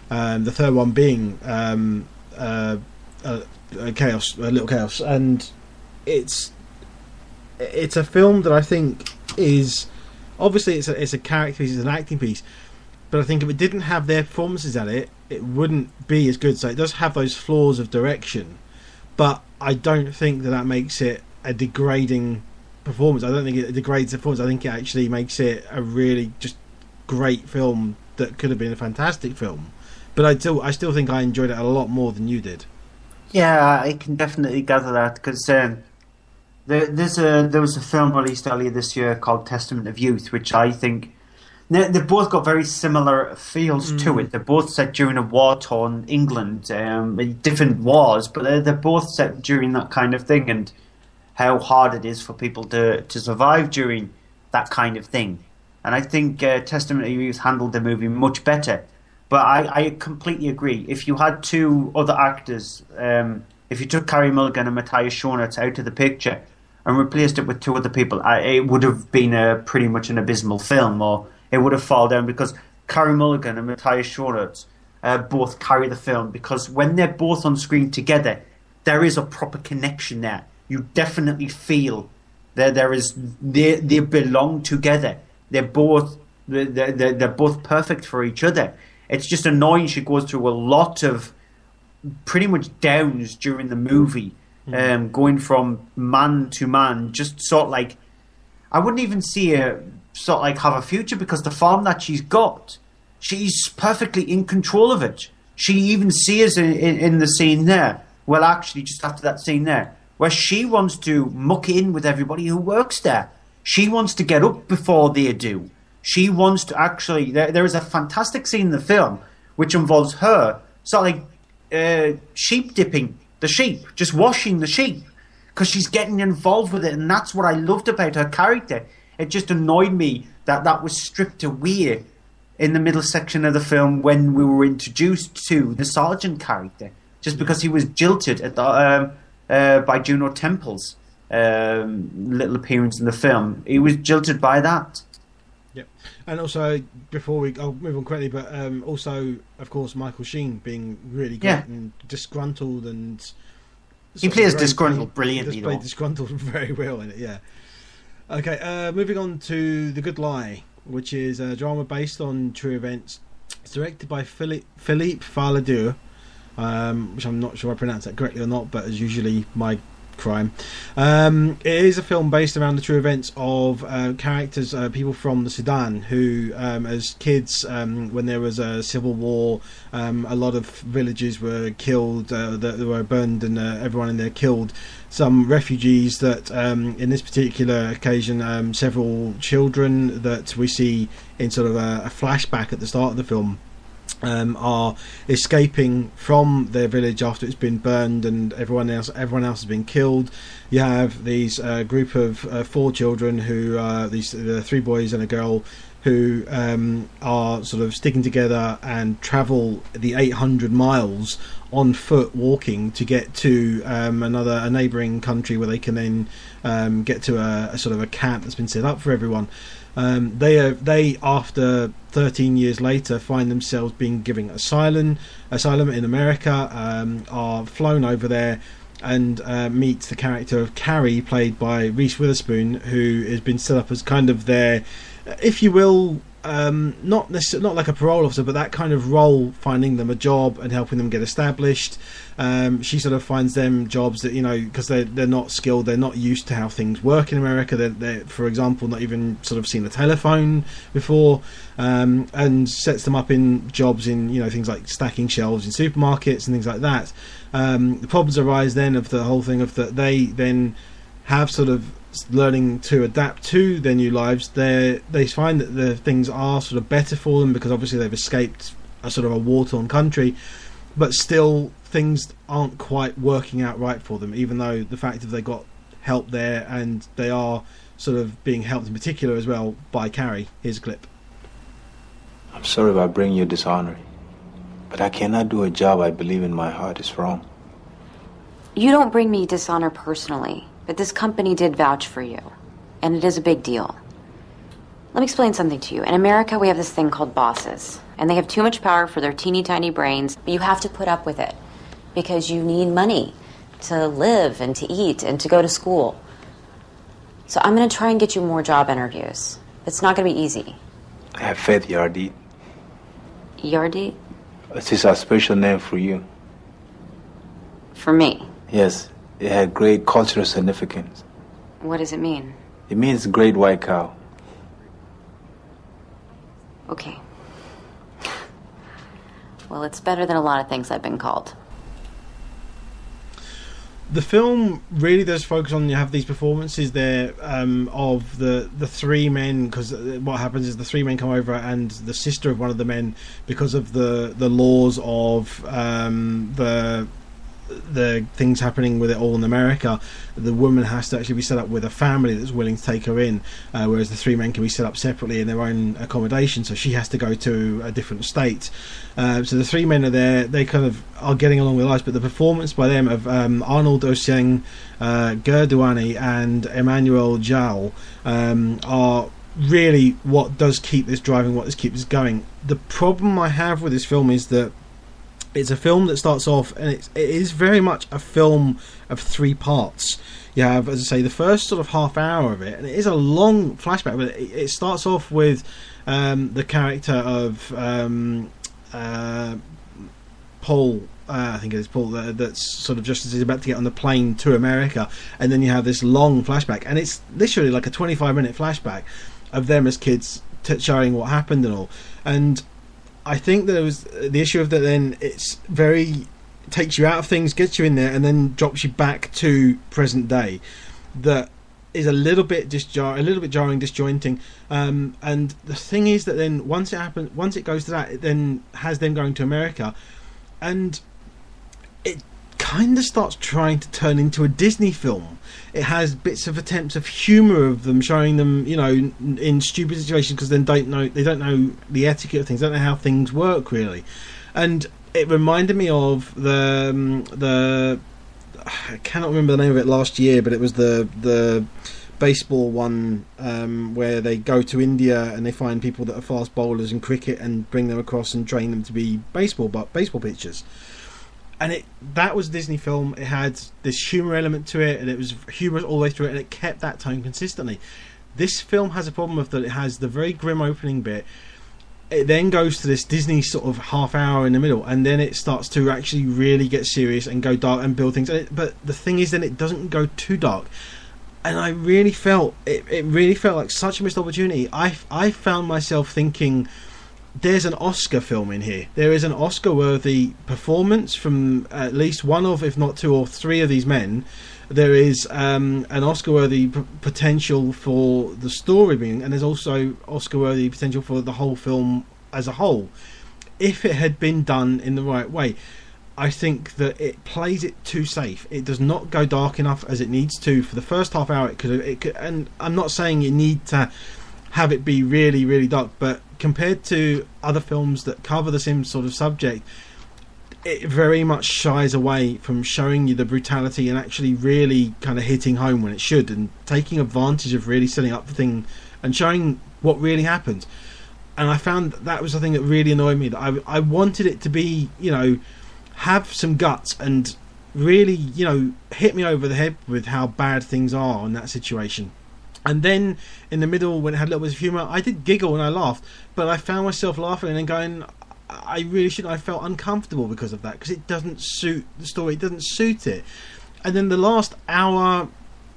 The third one being Chaos, Little Chaos, and it's a film that I think is obviously it's a character piece, it's an acting piece, but I think if it didn't have their performances at it, it wouldn't be as good. So it does have those flaws of direction, but I don't think that makes it a degrading performance. I don't think it degrades the performance. I think it actually makes it a really just great film that could have been a fantastic film. But I still think I enjoyed it a lot more than you did. Yeah, I can definitely gather that, because there was a film released earlier this year called Testament of Youth, which I think they've both got very similar feels to it. They're both set during a war-torn England, different wars, but they're both set during that kind of thing, and how hard it is for people to survive during that kind of thing. And I think Testament of Youth handled the movie much better. But I completely agree. If you had two other actors, if you took Carey Mulligan and Matthias Schoenaerts out of the picture and replaced it with two other people, it would have been pretty much an abysmal film, or it would have fallen down, because Carey Mulligan and Matthias Schoenaerts both carry the film, because when they're both on screen together, there is a proper connection there. You definitely feel they belong together. They're both perfect for each other. It's just annoying. She goes through a lot of pretty much downs during the movie, going from man to man, just sort of like, I wouldn't even see her sort of like have a future, because the farm that she's got, she's perfectly in control of it. She even sees in the scene there, well, actually just after that scene there, where she wants to muck in with everybody who works there. She wants to get up before they do. She wants to actually... There is a fantastic scene in the film which involves her sort of like sheep dipping the sheep, just washing the sheep, because she's getting involved with it, and that's what I loved about her character. It just annoyed me that was stripped away in the middle section of the film when we were introduced to the sergeant character, just because he was jilted at by Juno Temple's little appearance in the film. He was jilted by that. Yep. And also, I'll move on quickly, but also, of course, Michael Sheen being really great and disgruntled, and he plays disgruntled brilliantly. He played disgruntled very well in it. Yeah. Okay. Moving on to The Good Lie, which is a drama based on true events. It's directed by Philippe Falardeau, which I'm not sure I pronounced that correctly or not, but as usually my crime. It is a film based around the true events of characters, people from the Sudan who, as kids, when there was a civil war, a lot of villages were killed, they were burned, and everyone in there killed. Some refugees that, in this particular occasion, several children that we see in sort of a flashback at the start of the film, are escaping from their village after it's been burned and everyone else has been killed. You have these group of 4 children who the 3 boys and a girl who are sort of sticking together and travel the 800 miles on foot, walking to get to a neighbouring country where they can then get to a sort of a camp that's been set up for everyone. They after 13 years later find themselves being given asylum in America, are flown over there and meet the character of Carrie, played by Reese Witherspoon, who has been set up as kind of their, if you will, not like a parole officer, but that kind of role, finding them a job and helping them get established. She sort of finds them jobs that, because they're not skilled, they're not used to how things work in America. They're, for example, not even sort of seen a telephone before, and sets them up in jobs in things like stacking shelves in supermarkets and things like that. The problems arise then of the whole thing of that they then have sort of learning to adapt to their new lives. They find that the things are sort of better for them because obviously they've escaped a sort of a war-torn country, but still things aren't quite working out right for them, even though the fact that they got help there, and they are sort of being helped in particular as well by Carrie. Here's a clip. I'm sorry if I bring you dishonor, but I cannot do a job I believe in my heart is wrong. You don't bring me dishonor personally, but this company did vouch for you, and it is a big deal. Let me explain something to you. In America, we have this thing called bosses, and they have too much power for their teeny tiny brains, but you have to put up with it because you need money to live and to eat and to go to school. So I'm going to try and get you more job interviews. It's not going to be easy. I have faith, Yardie. Yardie? This is a special name for you. For me? Yes, it had great cultural significance. What does it mean? It means great white cow. Okay. Well, it's better than a lot of things I've been called. The film really does focus on, you have these performances there of the three men, because what happens is the three men come over, and the sister of one of the men, because of the laws of the things happening with it all in America, the woman has to actually be set up with a family that's willing to take her in, whereas the three men can be set up separately in their own accommodation, so she has to go to a different state. So the three men are there, they kind of are getting along with life, but the performance by them of Arnold Oseng, Ger Douani and Emmanuel Jal are really what does keep this driving, what does keep this going. The problem I have with this film is that it's a film that starts off, and it is very much a film of three parts. You have, as I say, the first sort of half hour of it, and it is a long flashback, but it starts off with the character of Paul, I think it is Paul, that's sort of just as he's about to get on the plane to America, and then you have this long flashback, and it's literally like a 25-minute flashback of them as kids showing what happened and all. And I think there was the issue of that. Then it's very takes you out of things, gets you in there, and then drops you back to present day. That is a little bit jarring, disjointing. And the thing is that then once it goes to that, it then has them going to America, and it kind of starts trying to turn into a Disney film. It has bits of attempts of humour of them, showing them, you know, in stupid situations, because they don't know the etiquette of things, don't know how things work really. And it reminded me of the I cannot remember the name of it last year, but it was the baseball one where they go to India and they find people that are fast bowlers in cricket and bring them across and train them to be baseball pitchers. And that was a Disney film. It had this humour element to it, and it was humorous all the way through it, and it kept that tone consistently. This film has a problem with that it has the very grim opening bit. It then goes to this Disney sort of half hour in the middle, and then it starts to actually really get serious and go dark and build things. But the thing is, then it doesn't go too dark. And I really felt it really felt like such a missed opportunity. I found myself thinking, there's an Oscar film in here. There is an Oscar-worthy performance from at least one of, if not two or three of these men. There is an Oscar-worthy potential for the story being, and there's also Oscar-worthy potential for the whole film as a whole, if it had been done in the right way. I think that it plays it too safe. It does not go dark enough as it needs to. For the first half hour, it could, and I'm not saying you need to have it be really, really dark, but compared to other films that cover the same sort of subject, it very much shies away from showing you the brutality and actually really kind of hitting home when it should, and taking advantage of really setting up the thing and showing what really happens. And I found that was the thing that really annoyed me, that I wanted it to be, you know, have some guts and really, you know, hit me over the head with how bad things are in that situation. And then in the middle, when it had a little bit of humour, I did giggle and I laughed, but I found myself laughing and then going, I really shouldn't. I felt uncomfortable because of that, because it doesn't suit the story, it doesn't suit it. And then the last hour,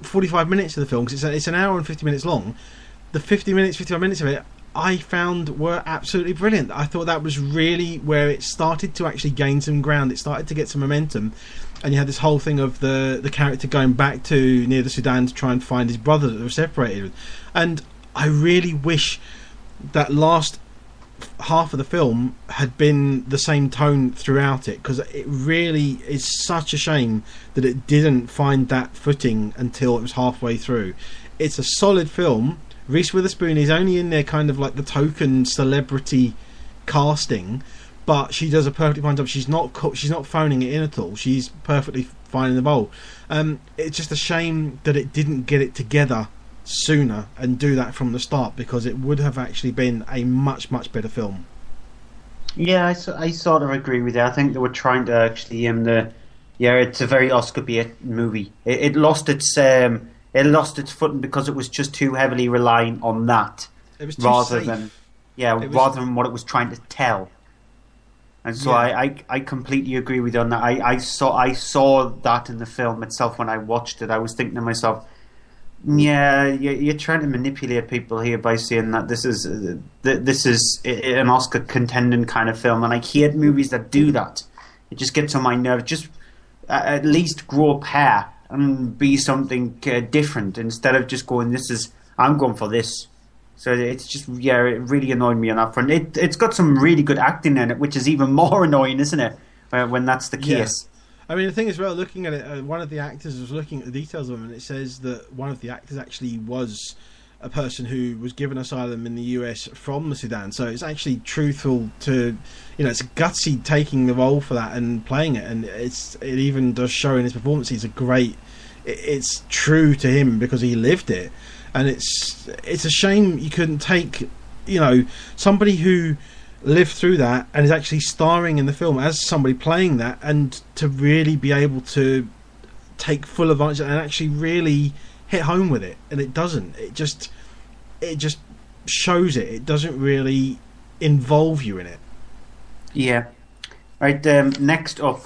45 minutes of the film, because it's an hour and 50 minutes long, the 55 minutes of it, I found were absolutely brilliant. I thought that was really where it started to actually gain some ground. It started to get some momentum, and you had this whole thing of the character going back to near the Sudan to try and find his brother that they were separated with. And I really wish that last half of the film had been the same tone throughout it, because it really is such a shame that it didn't find that footing until it was halfway through. It's a solid film. Reese Witherspoon is only in there kind of like the token celebrity casting, but she does a perfectly fine job. She's not phoning it in at all. She's perfectly fine in the role. It's just a shame that it didn't get it together sooner and do that from the start, because it would have actually been a much, much better film. Yeah, I sort of agree with you. I think they were trying to actually it's a very Oscar bait movie. It lost its footing because it was just too heavily relying on that, it was too rather safe. than rather than what it was trying to tell. And so I completely agree with you on that. I saw that in the film itself when I watched it. I was thinking to myself, yeah, you're trying to manipulate people here by saying that this is an Oscar contending kind of film, and I hate movies that do that. It just gets on my nerves. Just at least grow up hair and be something different instead of just going, I'm going for this. So it's just, it really annoyed me on that front. It's got some really good acting in it, which is even more annoying, isn't it, when that's the case? I mean, the thing is, well, looking at it, one of the actors was looking at the details of it, and it says that one of the actors actually was a person who was given asylum in the US from the Sudan. So it's actually truthful to, it's gutsy taking the role for that and playing it, and it even does show in his performance. It's true to him because he lived it, and it's a shame you couldn't take, somebody who lived through that and is actually starring in the film as somebody playing that, and to really be able to take full advantage and actually really hit home with it. And it doesn't. It just shows it. It doesn't really involve you in it. Yeah. Right. Next up,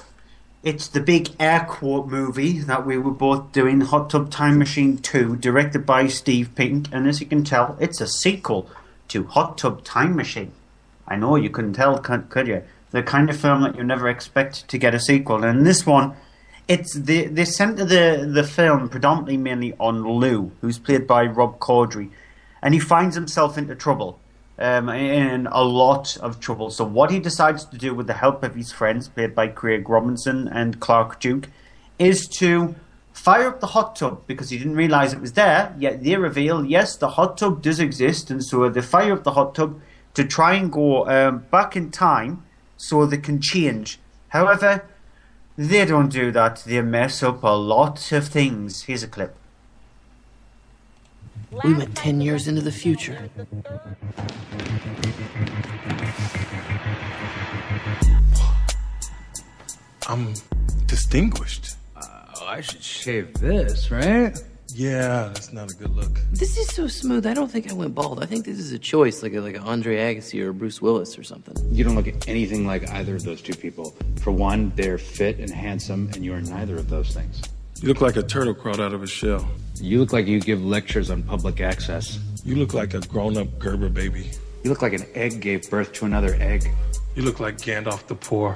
it's the big air quote movie that we were both doing, Hot Tub Time Machine 2, directed by Steve Pink, and as you can tell, it's a sequel to Hot Tub Time Machine. I know you couldn't tell, could you? The kind of film that you never expect to get a sequel. And this one, they centre the film predominantly mainly on Lou, who's played by Rob Corddry, and he finds himself into trouble, in a lot of trouble. So what he decides to do with the help of his friends, played by Craig Robinson and Clark Duke, is to fire up the hot tub, because he didn't realise it was there, yet they reveal, yes, the hot tub does exist, and so they fire up the hot tub to try and go back in time so they can change. However, they don't do that. They mess up a lot of things. Here's a clip. We went 10 years into the future. I'm distinguished. I should shave this, right? Yeah, that's not a good look. This is so smooth. I don't think I went bald. I think this is a choice, like a Andre Agassi or Bruce Willis or something. You don't look anything like either of those two people. For one, they're fit and handsome, and you're neither of those things. You look like a turtle crawled out of a shell. You look like you give lectures on public access. You look like a grown-up Gerber baby. You look like an egg gave birth to another egg. You look like Gandalf the Poor.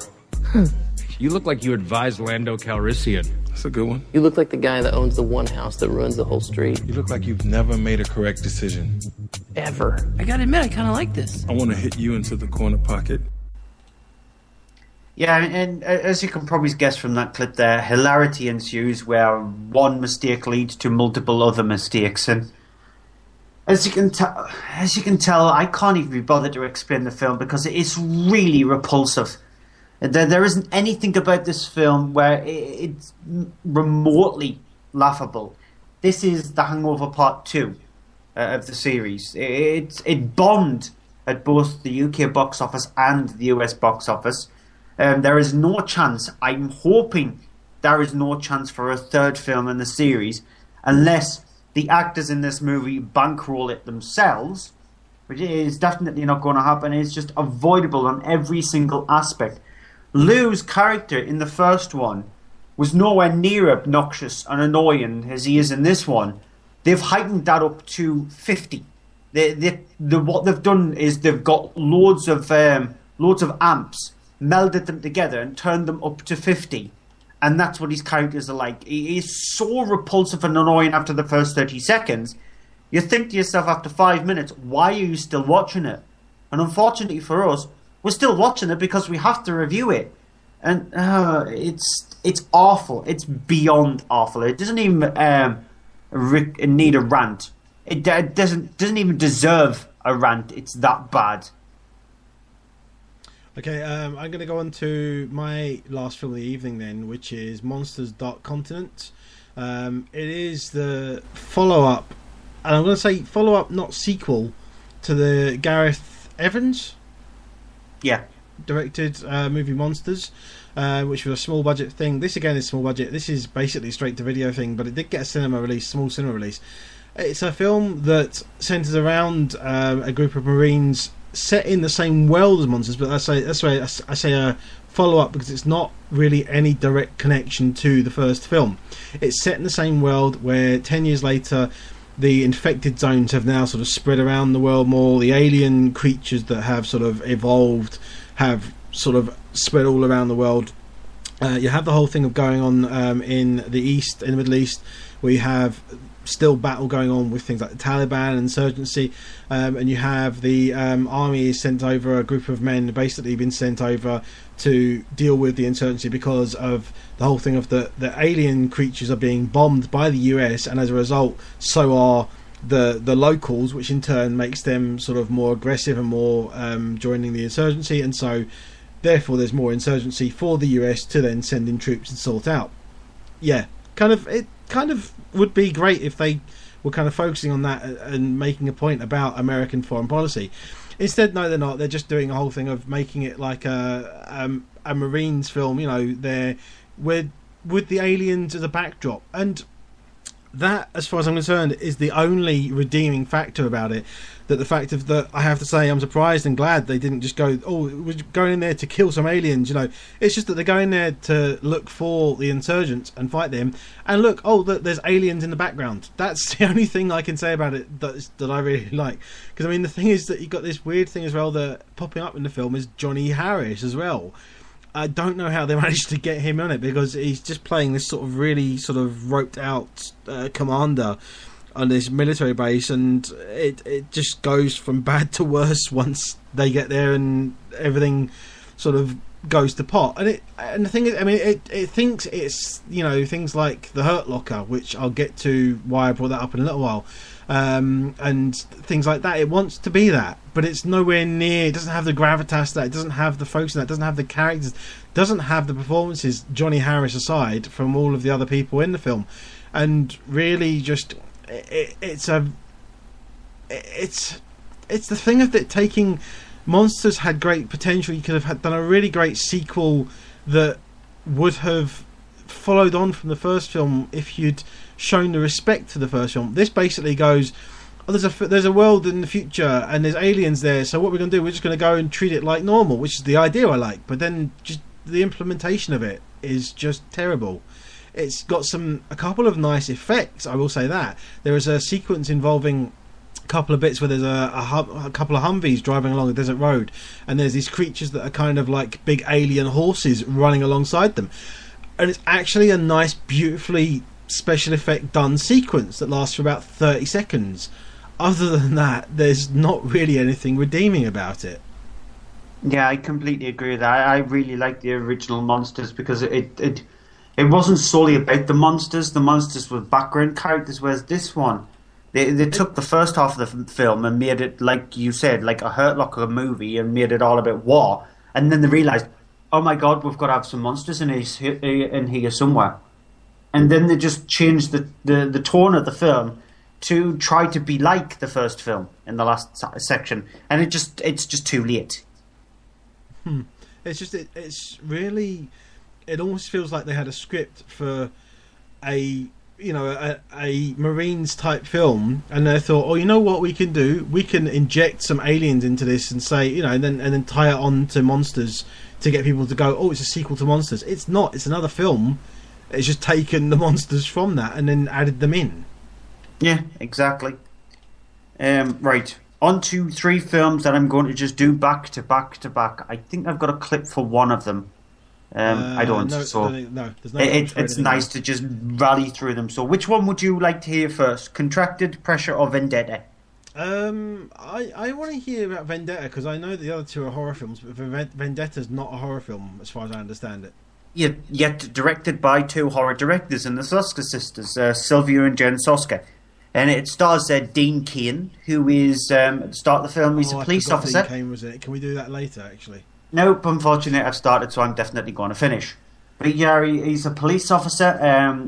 You look like you advised Lando Calrissian. That's a good one. You look like the guy that owns the one house that ruins the whole street. You look like you've never made a correct decision. Ever. I gotta admit, I kind of like this. I want to hit you into the corner pocket. Yeah, and as you can probably guess from that clip there, hilarity ensues where one mistake leads to multiple other mistakes. And as you can tell, I can't even be bothered to explain the film because it is really repulsive. There isn't anything about this film where it's remotely laughable. This is The Hangover Part 2 of the series. It bombed at both the UK box office and the US box office. There is no chance, I'm hoping there is no chance for a third film in the series unless the actors in this movie bankroll it themselves, which is definitely not going to happen. It's just avoidable on every single aspect. Lou's character in the first one was nowhere near obnoxious and annoying as he is in this one. They've heightened that up to 50. What they've done is they've got loads of amps, melded them together and turned them up to 50. And that's what his characters are like. He is so repulsive and annoying after the first 30 seconds. You think to yourself after 5 minutes, why are you still watching it? And unfortunately for us, we're still watching it because we have to review it. And it's awful. It's beyond awful. It doesn't even need a rant. It doesn't even deserve a rant. It's that bad. Okay, I'm going to go on to my last film of the evening then, which is Monsters Dark Continent. It is the follow-up and I'm going to say follow-up, not sequel, to the Gareth Evans directed movie Monsters, which was a small budget thing. This again is small budget. This is basically a straight to video thing, but it did get a small cinema release. It's a film that centres around a group of Marines set in the same world as Monsters, but that's why I say a follow-up, because it's not really any direct connection to the first film. It's set in the same world where 10 years later the infected zones have now sort of spread around the world more. The alien creatures that have sort of evolved have sort of spread all around the world. You have the whole thing of going on in the East, in the Middle East, where you have still battle going on with things like the Taliban and insurgency, and you have the army is sent over, a group of men basically been sent over to deal with the insurgency because of the whole thing of the alien creatures are being bombed by the US, and as a result so are the locals, which in turn makes them sort of more aggressive and more joining the insurgency, and so therefore there's more insurgency for the US to then send in troops and sort out. It kind of would be great if they were kind of focusing on that and making a point about American foreign policy. Instead, no, they're not. They're just doing a whole thing of making it like a Marines film, you know, they're with the aliens as a backdrop. And that, as far as I'm concerned, is the only redeeming factor about it. That the fact of that, I have to say, I'm surprised and glad they didn't just go, oh, we're going in there to kill some aliens, you know. It's just that they're going there to look for the insurgents and fight them. And look, there's aliens in the background. That's the only thing I can say about it that I really like. Because, I mean, the thing is that you've got this weird thing as well that popping up in the film is Johnny Harris as well. I don't know how they managed to get him on it, because he's just playing this sort of really sort of roped out commander on this military base, and it just goes from bad to worse once they get there and everything sort of goes to pot. And the thing is, I mean, it thinks it's, you know, things like the Hurt Locker, which I'll get to why I brought that up in a little while, and things like that. It wants to be that, but it's nowhere near. It doesn't have the gravitas that, it doesn't have the focus that, it doesn't have the characters, doesn't have the performances, Johnny Harris aside, from all of the other people in the film. And really just it's the thing of that taking Monsters had great potential. You could have done a really great sequel that would have followed on from the first film if you'd shown the respect to the first film. This basically goes, oh, there's a world in the future and there's aliens there, so what we're going to do, we're just going to go and treat it like normal, which is the idea I like, but then just the implementation of it is just terrible. It's got a couple of nice effects, I will say that. There is a sequence involving a couple of bits where there's a couple of Humvees driving along a desert road, and there's these creatures that are kind of like big alien horses running alongside them. And it's actually a nice, beautifully special effect done sequence that lasts for about 30 seconds. Other than that, there's not really anything redeeming about it. Yeah, I completely agree with that. I really like the original Monsters because it wasn't solely about the monsters. The monsters were background characters, whereas this one, they took the first half of the film and made it, like you said, like a Hurt Locker movie, and made it all about war. And then they realised, oh my God, we've got to have some monsters in here somewhere. And then they just changed the tone of the film to try to be like the first film in the last section, and it's just too late. It's really, it almost feels like they had a script for a Marines type film, and they thought, oh, you know what we can do? We can inject some aliens into this and say, you know, and then tie it on to Monsters to get people to go, oh, it's a sequel to Monsters. It's not. It's another film. It's just taken the monsters from that and then added them in. Yeah, exactly. Right. On to 3 films that I'm going to just do back to back to back. I think I've got a clip for one of them. I don't. No, so no, it's nice to just rally through them. So which one would you like to hear first? Contracted, Pressure, or Vendetta? I want to hear about Vendetta because I know the other 2 are horror films, but Vendetta's not a horror film as far as I understand it. Yet directed by 2 horror directors in the Soska sisters, Sylvia and Jen Soska. And it stars Dean Cain, who is, at the start of the film, he's a police officer. Dean Cain was it. Can we do that later, actually? Nope, unfortunately I've started, so I'm definitely going to finish. But yeah, he's a police officer.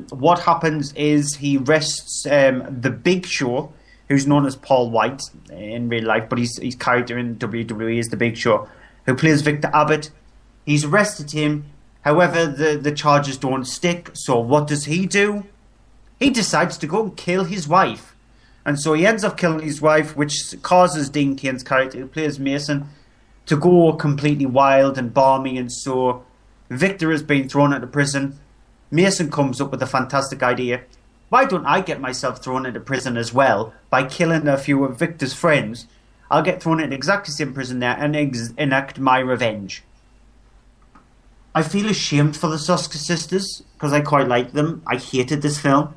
What happens is he arrests the Big Show, who's known as Paul White in real life, but his character in WWE is The Big Show, who plays Victor Abbott. He's arrested him. However, the charges don't stick. So what does he do? He decides to go and kill his wife. And so he ends up killing his wife, which causes Dean Cain's character, who plays Mason, to go completely wild and balmy. And so Victor has been thrown into prison. Mason comes up with a fantastic idea. Why don't I get myself thrown into prison as well by killing a few of Victor's friends? I'll get thrown into exactly the same prison there and enact my revenge. I feel ashamed for the Soska sisters because I quite like them. I hated this film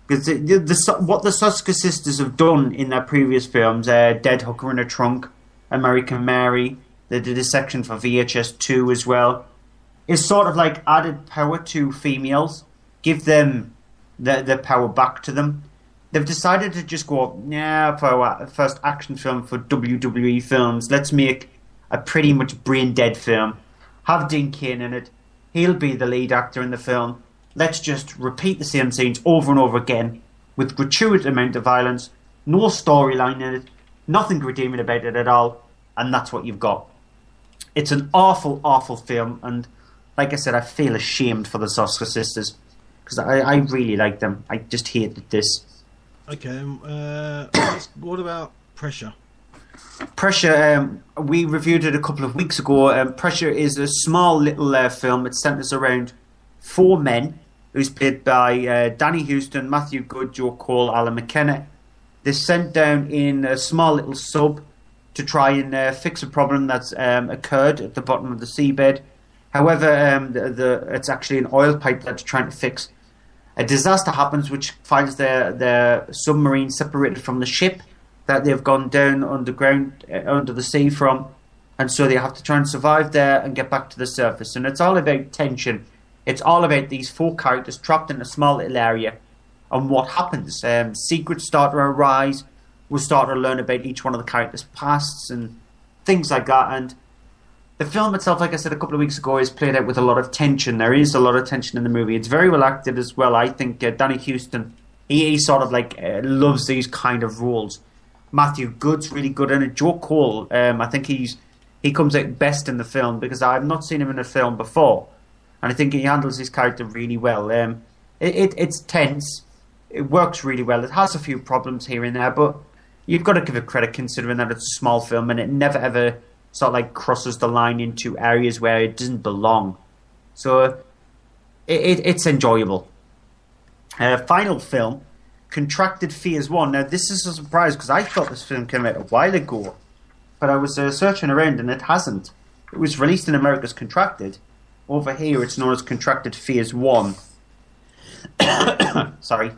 because what the Soska sisters have done in their previous films, Dead Hooker in a Trunk, American Mary, they did a section for VHS 2 as well, is sort of like added power to females, give them the power back to them. They've decided to just go, for our first action film for WWE films, let's make a pretty much brain-dead film. Have Dean Cain in it. He'll be the lead actor in the film. Let's just repeat the same scenes over and over again with gratuitous amount of violence, no storyline in it, nothing redeeming about it at all, and that's what you've got. It's an awful, awful film, and like I said, I feel ashamed for the Soska sisters because I really like them. I just hated this. Okay, what about Pressure? Pressure, we reviewed it a couple of weeks ago. Pressure is a small little film. It centres around 4 men, who's played by Danny Houston, Matthew Good, Joe Cole, Alan McKenna. They're sent down in a small little sub to try and fix a problem that's occurred at the bottom of the seabed. However, it's actually an oil pipe that they're trying to fix. A disaster happens which finds their submarine separated from the ship that they've gone down underground, under the sea from, and so they have to try and survive there and get back to the surface. And it's all about tension. It's all about these 4 characters trapped in a small little area and what happens. Secrets start to arise. We'll start to learn about each one of the characters' pasts and things like that. And the film itself, like I said a couple of weeks ago, is played out with a lot of tension. There is a lot of tension in the movie. It's very well acted as well. I think Danny Houston, he sort of like loves these kind of roles. Matthew Good's really good in it. Joe Cole, I think he comes out best in the film because I've not seen him in a film before, and I think he handles his character really well. It's tense. It works really well. It has a few problems here and there, but you've got to give it credit considering that it's a small film and it never ever sort of like crosses the line into areas where it doesn't belong. So it's enjoyable. Final film, Contracted Phase 1. Now, this is a surprise because I thought this film came out a while ago, but I was searching around and it hasn't. It was released in America as Contracted. Over here, it's known as Contracted Phase 1. Sorry.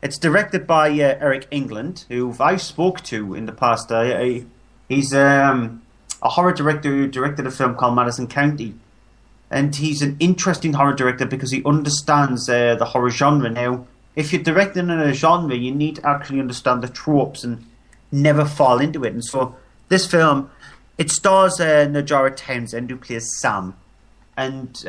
It's directed by Eric England, who I've spoke to in the past. He's a horror director who directed a film called Madison County. And he's an interesting horror director because he understands the horror genre. Now, if you're directing in a genre, you need to actually understand the tropes and never fall into it. And so this film, it stars Najara Townsend, who plays Sam. And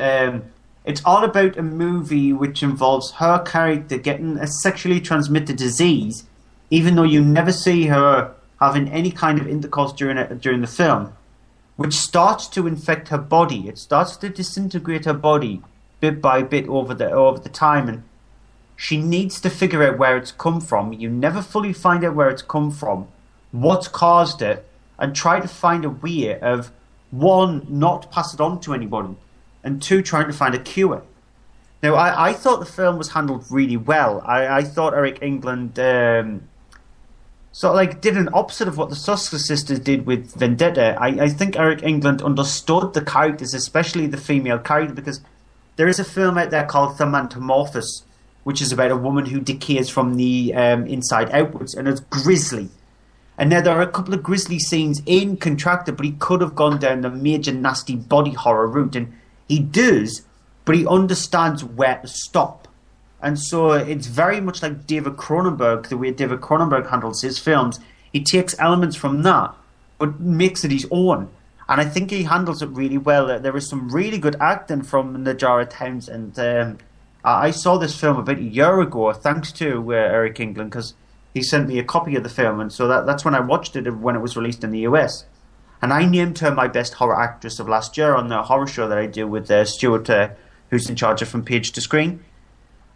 it's all about a movie which involves her character getting a sexually transmitted disease, even though you never see her having any kind of intercourse during the film, which starts to infect her body. It starts to disintegrate her body bit by bit over the time, and she needs to figure out where it's come from. You never fully find out where it's come from, what's caused it, and try to find a way of, 1, not pass it on to anybody, and 2, trying to find a cure. Now, I thought the film was handled really well. I thought Eric England sort of like did an opposite of what the Soska sisters did with Vendetta. I think Eric England understood the characters, especially the female character, because there is a film out there called Thamantomorphos, which is about a woman who decays from the inside outwards, and it's grisly. And now there are a couple of grisly scenes in Contracted, but he could have gone down the major nasty body horror route, and he does, but he understands where to stop. And so it's very much like David Cronenberg, the way David Cronenberg handles his films. He takes elements from that, but makes it his own. And I think he handles it really well. There is some really good acting from Najara Townsend. I saw this film about a year ago, thanks to Eric England, because he sent me a copy of the film, and so that's when I watched it when it was released in the US. And I named her my best horror actress of last year on the horror show that I do with Stuart, who's in charge of From Page to Screen.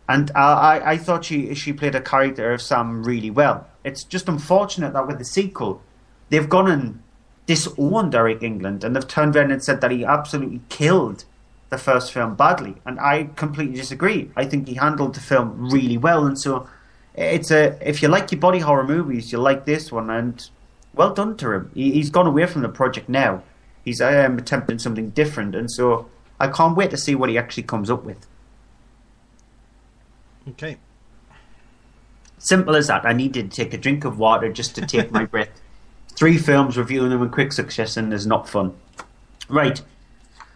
And I thought she played a character of Sam really well. It's just unfortunate that with the sequel, they've gone and disowned Eric England, and they've turned around and said that he absolutely killed the first film badly. And I completely disagree. I think he handled the film really well, and so if you like your body horror movies, you like this one, and well done to him. He's gone away from the project now. He's attempting something different, and so I can't wait to see what he actually comes up with. Okay. Simple as that. I needed to take a drink of water just to take my breath. 3 films, reviewing them in quick succession is not fun. Right.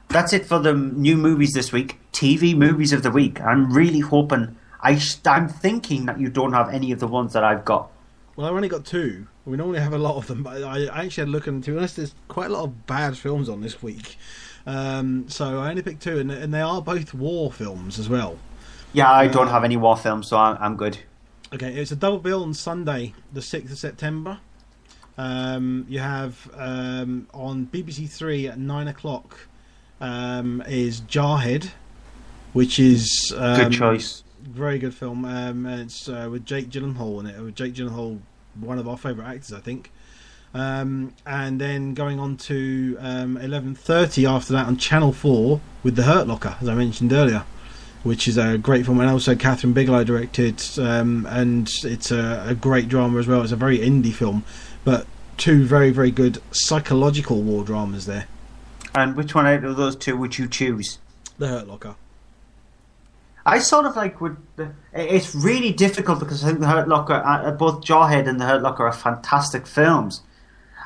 That's it for the new movies this week. TV movies of the week. I'm really hoping... I'm thinking that you don't have any of the ones that I've got. Well, I've only got 2. We normally have a lot of them, but I actually had a look, and to be honest, there's quite a lot of bad films on this week. So I only picked 2, and they are both war films as well. Yeah, I don't have any war films, so I'm good. Okay, it's a double bill on Sunday, the 6th of September. You have on BBC 3 at 9 o'clock is Jarhead, which is... good choice. Very good film. It's with Jake Gyllenhaal in it. With Jake Gyllenhaal, one of our favourite actors, I think. And then going on to 11:30 after that on Channel 4 with The Hurt Locker, as I mentioned earlier, which is a great film, and also Catherine Bigelow directed, and it's a great drama as well. It's a very indie film, but 2 very, very good psychological war dramas there. And which one out of those 2 would you choose? The Hurt Locker. I sort of like would. It's really difficult because I think The Hurt Locker, both Jarhead and The Hurt Locker are fantastic films.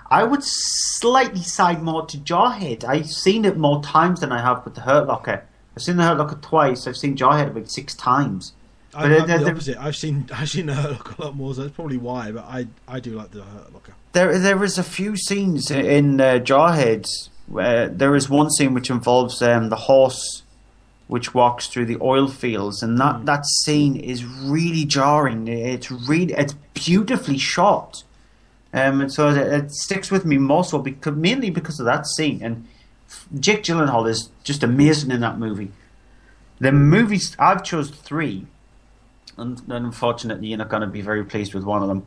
I would slightly side more to Jarhead. I've seen it more times than I have with The Hurt Locker. I've seen The Hurt Locker twice. I've seen Jarhead about 6 times. I'm the opposite. I've seen The Hurt Locker a lot more, so that's probably why. But I do like The Hurt Locker. There is a few scenes in Jarhead. There is one scene which involves the horse which walks through the oil fields, and that scene is really jarring. It's beautifully shot, and so it sticks with me more so mainly because of that scene. And Jake Gyllenhaal is just amazing in that movie. The movies I've chose 3, and unfortunately you're not going to be very pleased with one of them.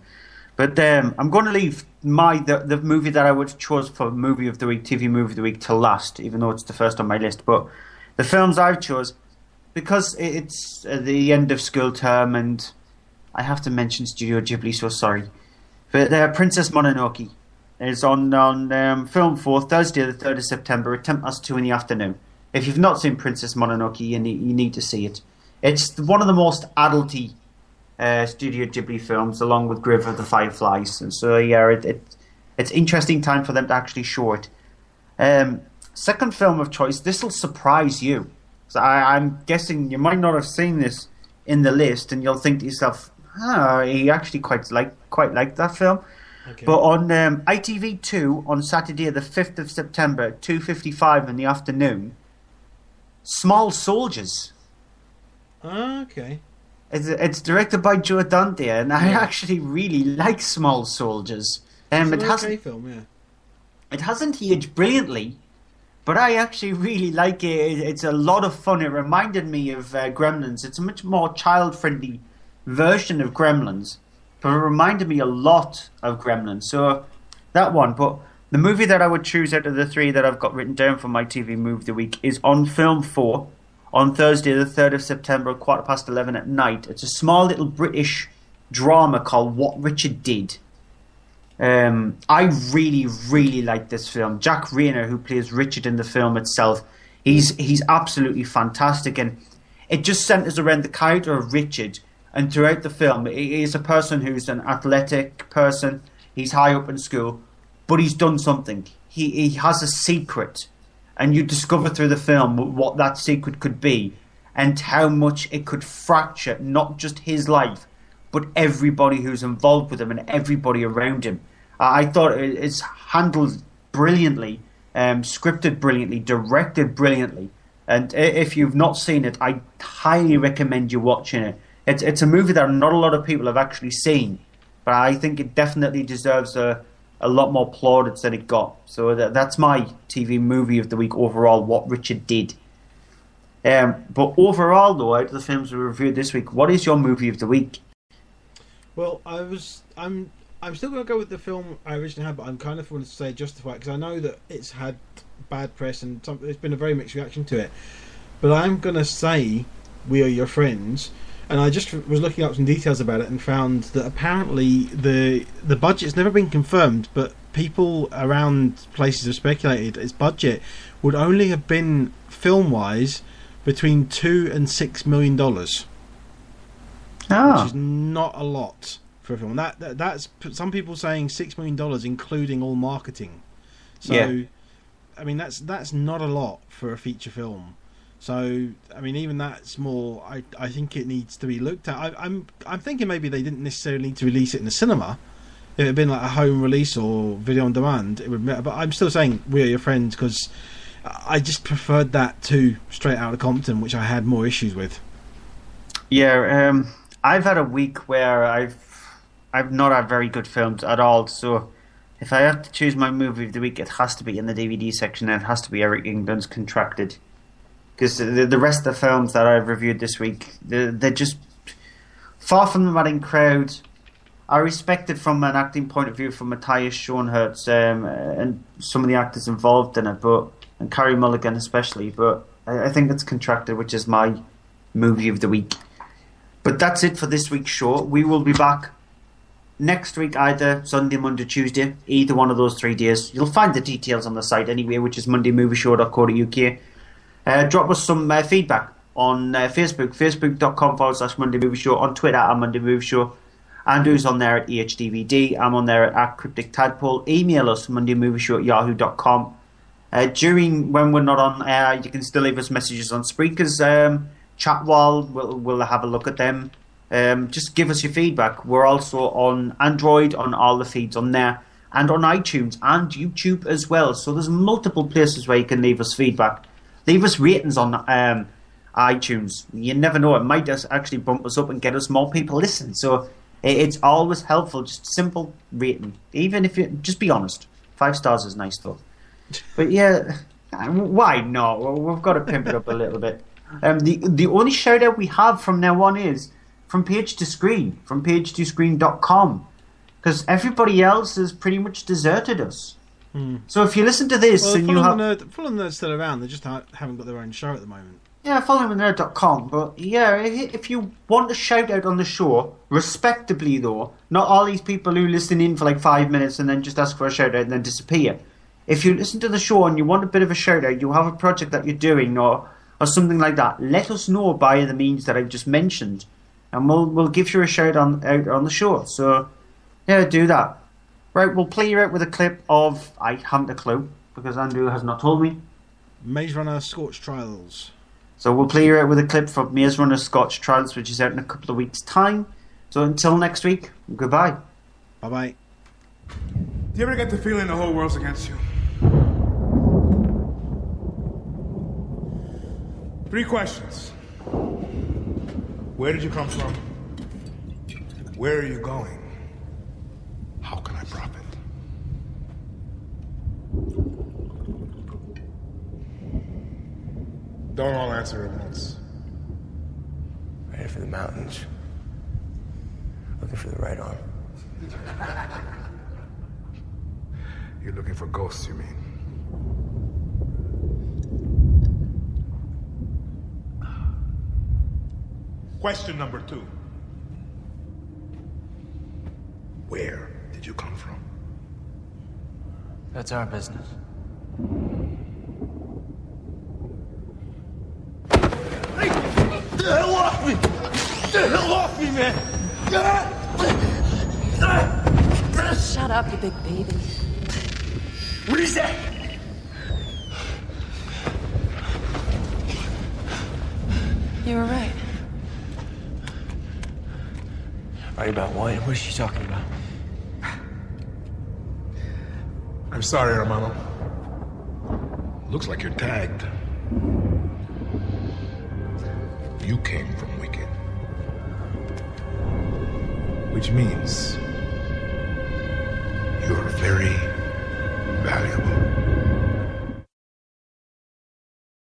But I'm going to leave the movie that I would have chose for movie of the week, TV movie of the week, till last, even though it's the first on my list. But the films I've chose, because it's the end of school term, and I have to mention Studio Ghibli, so sorry. But Princess Mononoke is on Film 4, Thursday the 3rd of September at 2:10 in the afternoon. If you've not seen Princess Mononoke, you need to see it. It's one of the most adulty Studio Ghibli films, along with Grave of the Fireflies. And so, yeah, it's interesting time for them to actually show it. Second film of choice, this will surprise you. So I'm guessing you might not have seen this in the list, and you'll think to yourself, he actually quite liked that film. Okay. But on ITV2 on Saturday the 5th of September at 2:55 in the afternoon, Small Soldiers. Okay. It's directed by Joe Dante, and I actually really like Small Soldiers. It's an okay film, yeah. It hasn't aged brilliantly, but I actually really like it. It's a lot of fun. It reminded me of Gremlins. It's a much more child-friendly version of Gremlins, but it reminded me a lot of Gremlins. So that one. But the movie that I would choose out of the 3 that I've got written down for my TV movie of the week is on Film 4 on Thursday the 3rd of September at 11:15 at night. It's a small little British drama called What Richard Did. I really, really like this film. Jack Rayner, who plays Richard in the film itself, he's absolutely fantastic, and it just centers around the character of Richard. And throughout the film, he is a person who's an athletic person. He's high up in school, but he's done something. He has a secret, and you discover through the film what that secret could be, and how much it could fracture not just his life, but everybody who's involved with him and everybody around him. I thought it's handled brilliantly, scripted brilliantly, directed brilliantly. And if you've not seen it, I highly recommend you watching it. It's a movie that not a lot of people have actually seen, but I think it definitely deserves a lot more plaudits than it got. So that's my TV movie of the week overall, What Richard Did. But overall, though, out of the films we reviewed this week, what is your movie of the week? Well, I'm still going to go with the film I originally had, but I'm kind of wanted to say Justified because I know that it's had bad press and it's been a very mixed reaction to it. But I'm going to say We Are Your Friends, and I just was looking up some details about it and found that apparently the budget's never been confirmed, but people around places have speculated its budget would only have been film-wise between $2 and $6 million, which is not a lot for a film. That's some people saying $6 million, including all marketing. So, yeah. I mean, that's not a lot for a feature film. So, I mean, even that small, I think it needs to be looked at. I'm thinking maybe they didn't necessarily need to release it in the cinema. If it had been like a home release or video on demand, it would matter. But I'm still saying We Are Your Friends because I just preferred that to Straight Outta Compton, which I had more issues with. Yeah, I've had a week where I've not had very good films at all. So if I have to choose my movie of the week, it has to be in the DVD section, and it has to be Eric England's Contracted. Because the rest of the films that I've reviewed this week, they're just far from the madding crowd. I respect it from an acting point of view from Matthias Schoenhertz and some of the actors involved in it, and Carey Mulligan especially. But I think it's Contracted, which is my movie of the week. But that's it for this week's show. We will be back next week, either Sunday, Monday, Tuesday, either one of those 3 days. You'll find the details on the site anyway, which is mondaymovieshow.co.uk. Drop us some feedback on Facebook, facebook.com/Monday Movie Show, on Twitter at Monday Movie Show. Andrew's on there at EHDVD. I'm on there at Cryptic Tadpole. Email us, mondaymovieshow@yahoo.com. During when we're not on air, you can still leave us messages on Spreaker's chat wall. We'll have a look at them. Just give us your feedback. We're also on Android, on all the feeds on there, and on iTunes and YouTube as well. So there's multiple places where you can leave us feedback. Leave us ratings on iTunes. You never know, it might just actually bump us up and get us more people listen. So it's always helpful, just simple rating. Even if you just be honest. 5 stars is nice though. But yeah, why not? We've got to pimp it up a little bit. The only shout out we have from now on is from Page to Screen, from pagetoscreen.com, because everybody else has pretty much deserted us. So if you listen to this and you have... Fulham Nerd's still around, they just haven't got their own show at the moment. Yeah, followthenerd.com. But yeah, if you want a shout out on the show, respectably though, not all these people who listen in for like 5 minutes and then just ask for a shout out and then disappear. If you listen to the show and you want a bit of a shout out, you have a project that you're doing or something like that, let us know by the means that I've just mentioned, and we'll give you a shout out on the show. So yeah, do that. Right, we'll play you out with a clip of, I haven't a clue, because Andrew has not told me, Maze Runner Scorch Trials. So we'll play you out with a clip from Maze Runner Scorch Trials, which is out in a couple of weeks' time. So until next week, goodbye. Bye-bye. Do you ever get the feeling the whole world's against you? 3 questions. Where did you come from? Where are you going? How can I profit? Don't all answer at once. Ready for the mountains. Looking for the right arm. You're looking for ghosts, you mean? Question number 2. Where did you come from? That's our business. Get the hell off me! Get the hell off me, man! Shut up, you big baby. What is that? You were right. Right about what? What is she talking about? I'm sorry, hermano. Looks like you're tagged. You came from Wicked. Which means very valuable.